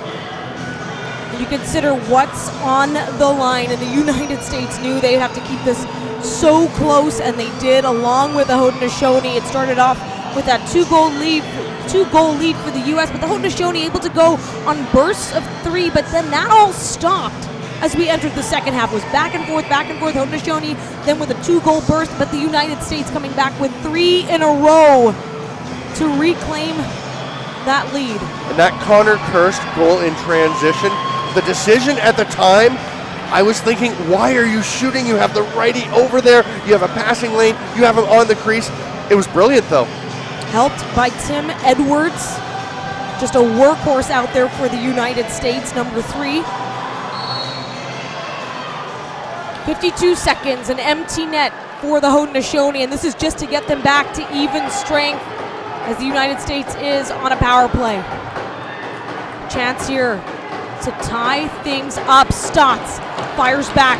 You consider what's on the line, and the United States knew they'd have to keep this so close, and they did, along with the Haudenosaunee. It started off with that two-goal lead for the U.S., but the Haudenosaunee able to go on bursts of 3, but then that all stopped as we entered the second half. It was back and forth, Haudenosaunee, then with a 2-goal burst, but the United States coming back with 3 in a row to reclaim that lead. And that Connor Kirst goal in transition, the decision at the time, I was thinking, why are you shooting? You have the righty over there. You have a passing lane. You have him on the crease. It was brilliant, though. Helped by Tim Edwards. Just a workhorse out there for the United States, number 3. 52 seconds, an empty net for the Haudenosaunee, and this is just to get them back to even strength as the United States is on a power play. Chance here to tie things up. Stotts fires back.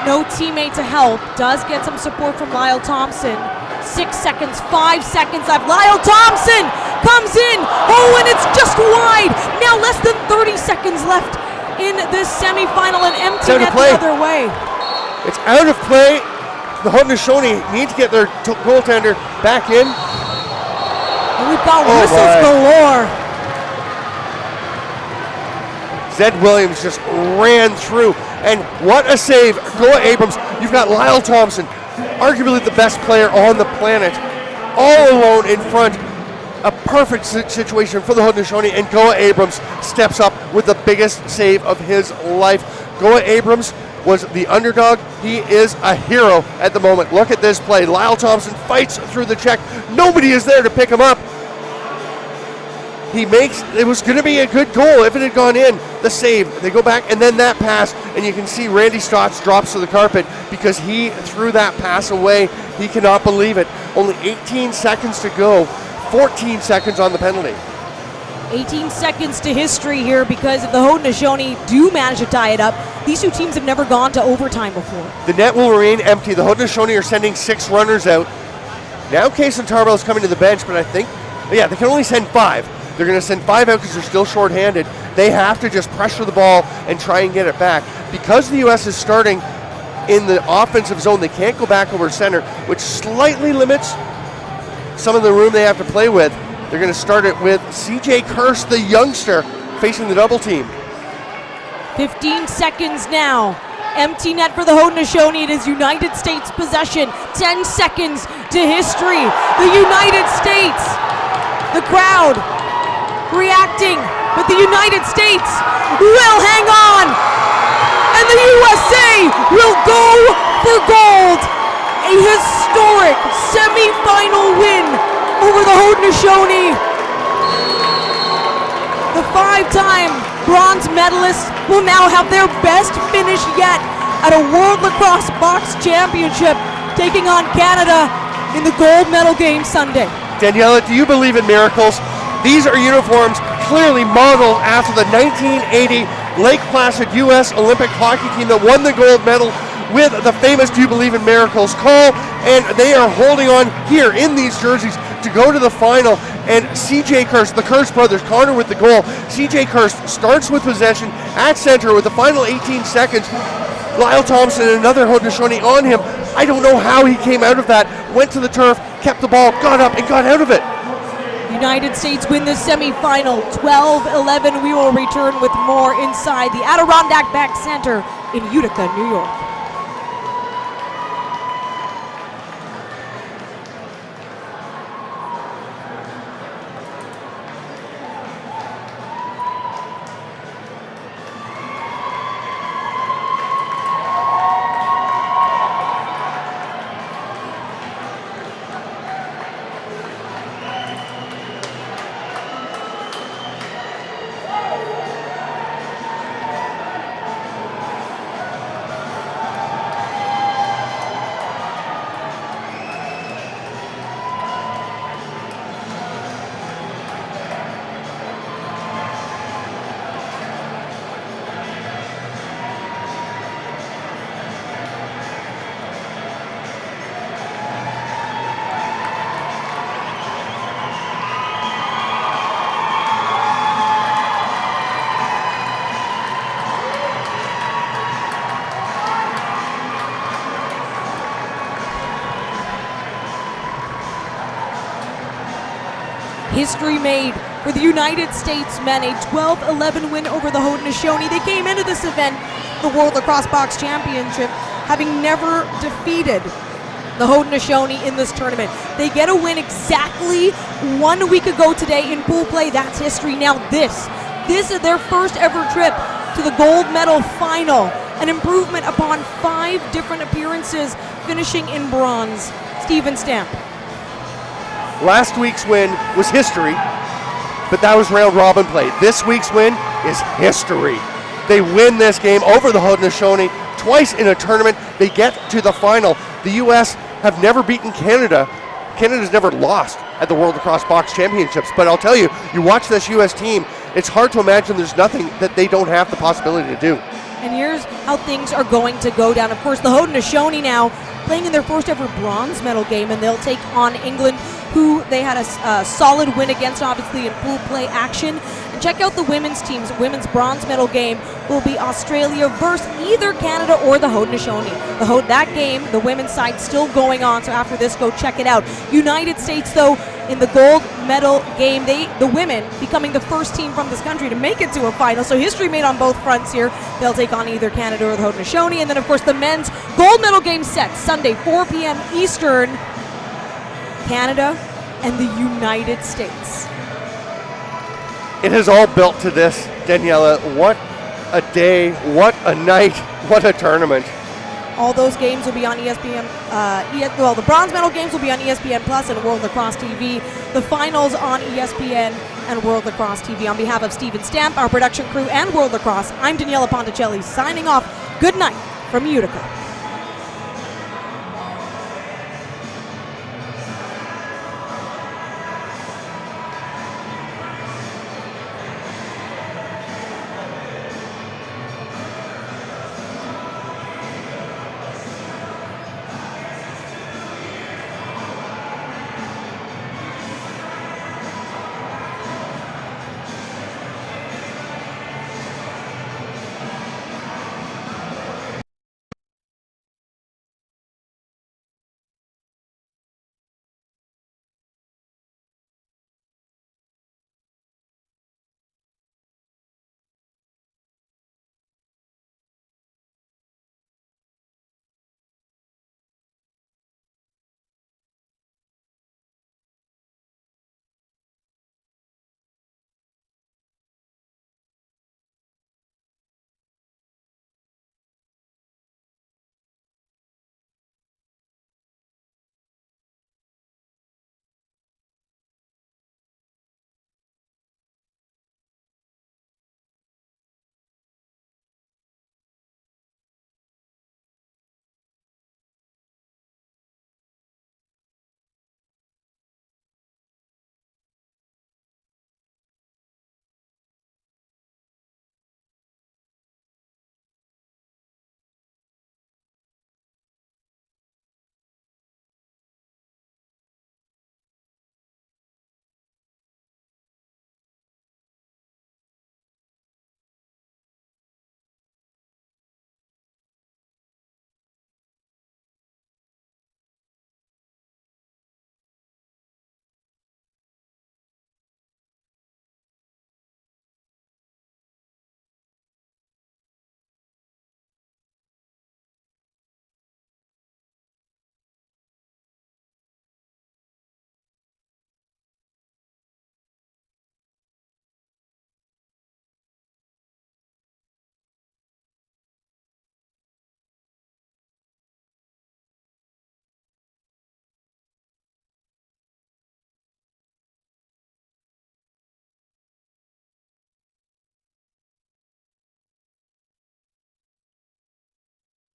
No teammate to help. Does get some support from Lyle Thompson. 6 seconds, 5 seconds left. Lyle Thompson comes in. Oh, and it's just wide. Now less than 30 seconds left in this semifinal, and empty net the other way. It's out of play. The Haudenosaunee need to get their goaltender back in. And we've got whistles galore. Zed Williams just ran through, and what a save. Goa Abrams, you've got Lyle Thompson, arguably the best player on the planet, all alone in front. A perfect situation for the Haudenosaunee, and Goa Abrams steps up with the biggest save of his life. Goa Abrams was the underdog. He is a hero at the moment. Look at this play. Lyle Thompson fights through the check. Nobody is there to pick him up. It was going to be a good goal if it had gone in. The save, they go back, and then that pass, and you can see Randy Stotts drops to the carpet because he threw that pass away. He cannot believe it. Only 18 seconds to go, 14 seconds on the penalty. 18 seconds to history here, because if the Haudenosaunee do manage to tie it up, these two teams have never gone to overtime before. The net will remain empty. The Haudenosaunee are sending 6 runners out. Now Kaysen Tarbell is coming to the bench, but I think, they can only send 5. They're going to send 5 out because they're still shorthanded. They have to just pressure the ball and try and get it back. Because the U.S. is starting in the offensive zone, they can't go back over center, which slightly limits some of the room they have to play with. They're going to start it with C.J. Kirst, the youngster, facing the double team. 15 seconds now. Empty net for the Haudenosaunee. It is United States possession. 10 seconds to history. The United States. The crowd reacting, but the United States will hang on, and the USA will go for gold. A historic semi-final win over the Haudenosaunee. The 5-time bronze medalists will now have their best finish yet at a World Lacrosse Box Championship, taking on Canada in the gold medal game Sunday. Daniela, do you believe in miracles? These are uniforms clearly modeled after the 1980 Lake Placid U.S. Olympic hockey team that won the gold medal with the famous Do You Believe in Miracles call, and they are holding on here in these jerseys to go to the final. And CJ Kirst, the Kirst brothers, Connor with the goal. CJ Kirst starts with possession at center with the final 18 seconds. Lyle Thompson and another Haudenosaunee on him. I don't know how he came out of that. Went to the turf, kept the ball, got up, and got out of it. United States win the semifinal 12-11. We will return with more inside the Adirondack Bank Center in Utica, New York. History made for the United States men, a 12-11 win over the Haudenosaunee. They came into this event, the World Lacrosse Box Championship, having never defeated the Haudenosaunee in this tournament. They get a win exactly 1 week ago today in pool play. That's history. Now this is their first ever trip to the gold medal final, an improvement upon 5 different appearances, finishing in bronze. Steven Stamp. Last week's win was history, but that was round robin play. This week's win is history. They win this game over the Haudenosaunee twice in a tournament. They get to the final. The U.S. have never beaten Canada. Canada's never lost at the World Lacrosse Box Championships, but I'll tell you, you watch this U.S. team, it's hard to imagine there's nothing that they don't have the possibility to do. And here's how things are going to go down. Of course, the Haudenosaunee now playing in their first ever bronze medal game, and they'll take on England, who they had a solid win against, obviously, in pool play action. And check out the women's teams. Women's bronze medal game will be Australia versus either Canada or the Haudenosaunee. That game, the women's side, still going on, so after this, go check it out. United States, though, in the gold medal game, the women becoming the first team from this country to make it to a final. So history made on both fronts here. They'll take on either Canada or the Haudenosaunee. And then, of course, the men's gold medal game set Sunday, 4 p.m. Eastern. Canada and the United States. It has all built to this, Daniela. What a day, what a night, what a tournament. All those games will be on ESPN. The bronze medal games will be on ESPN Plus and World Lacrosse TV. The finals on ESPN and World Lacrosse TV. On behalf of Steven Stamp, our production crew, and World Lacrosse, I'm Daniela Ponticelli signing off. Good night from Utica.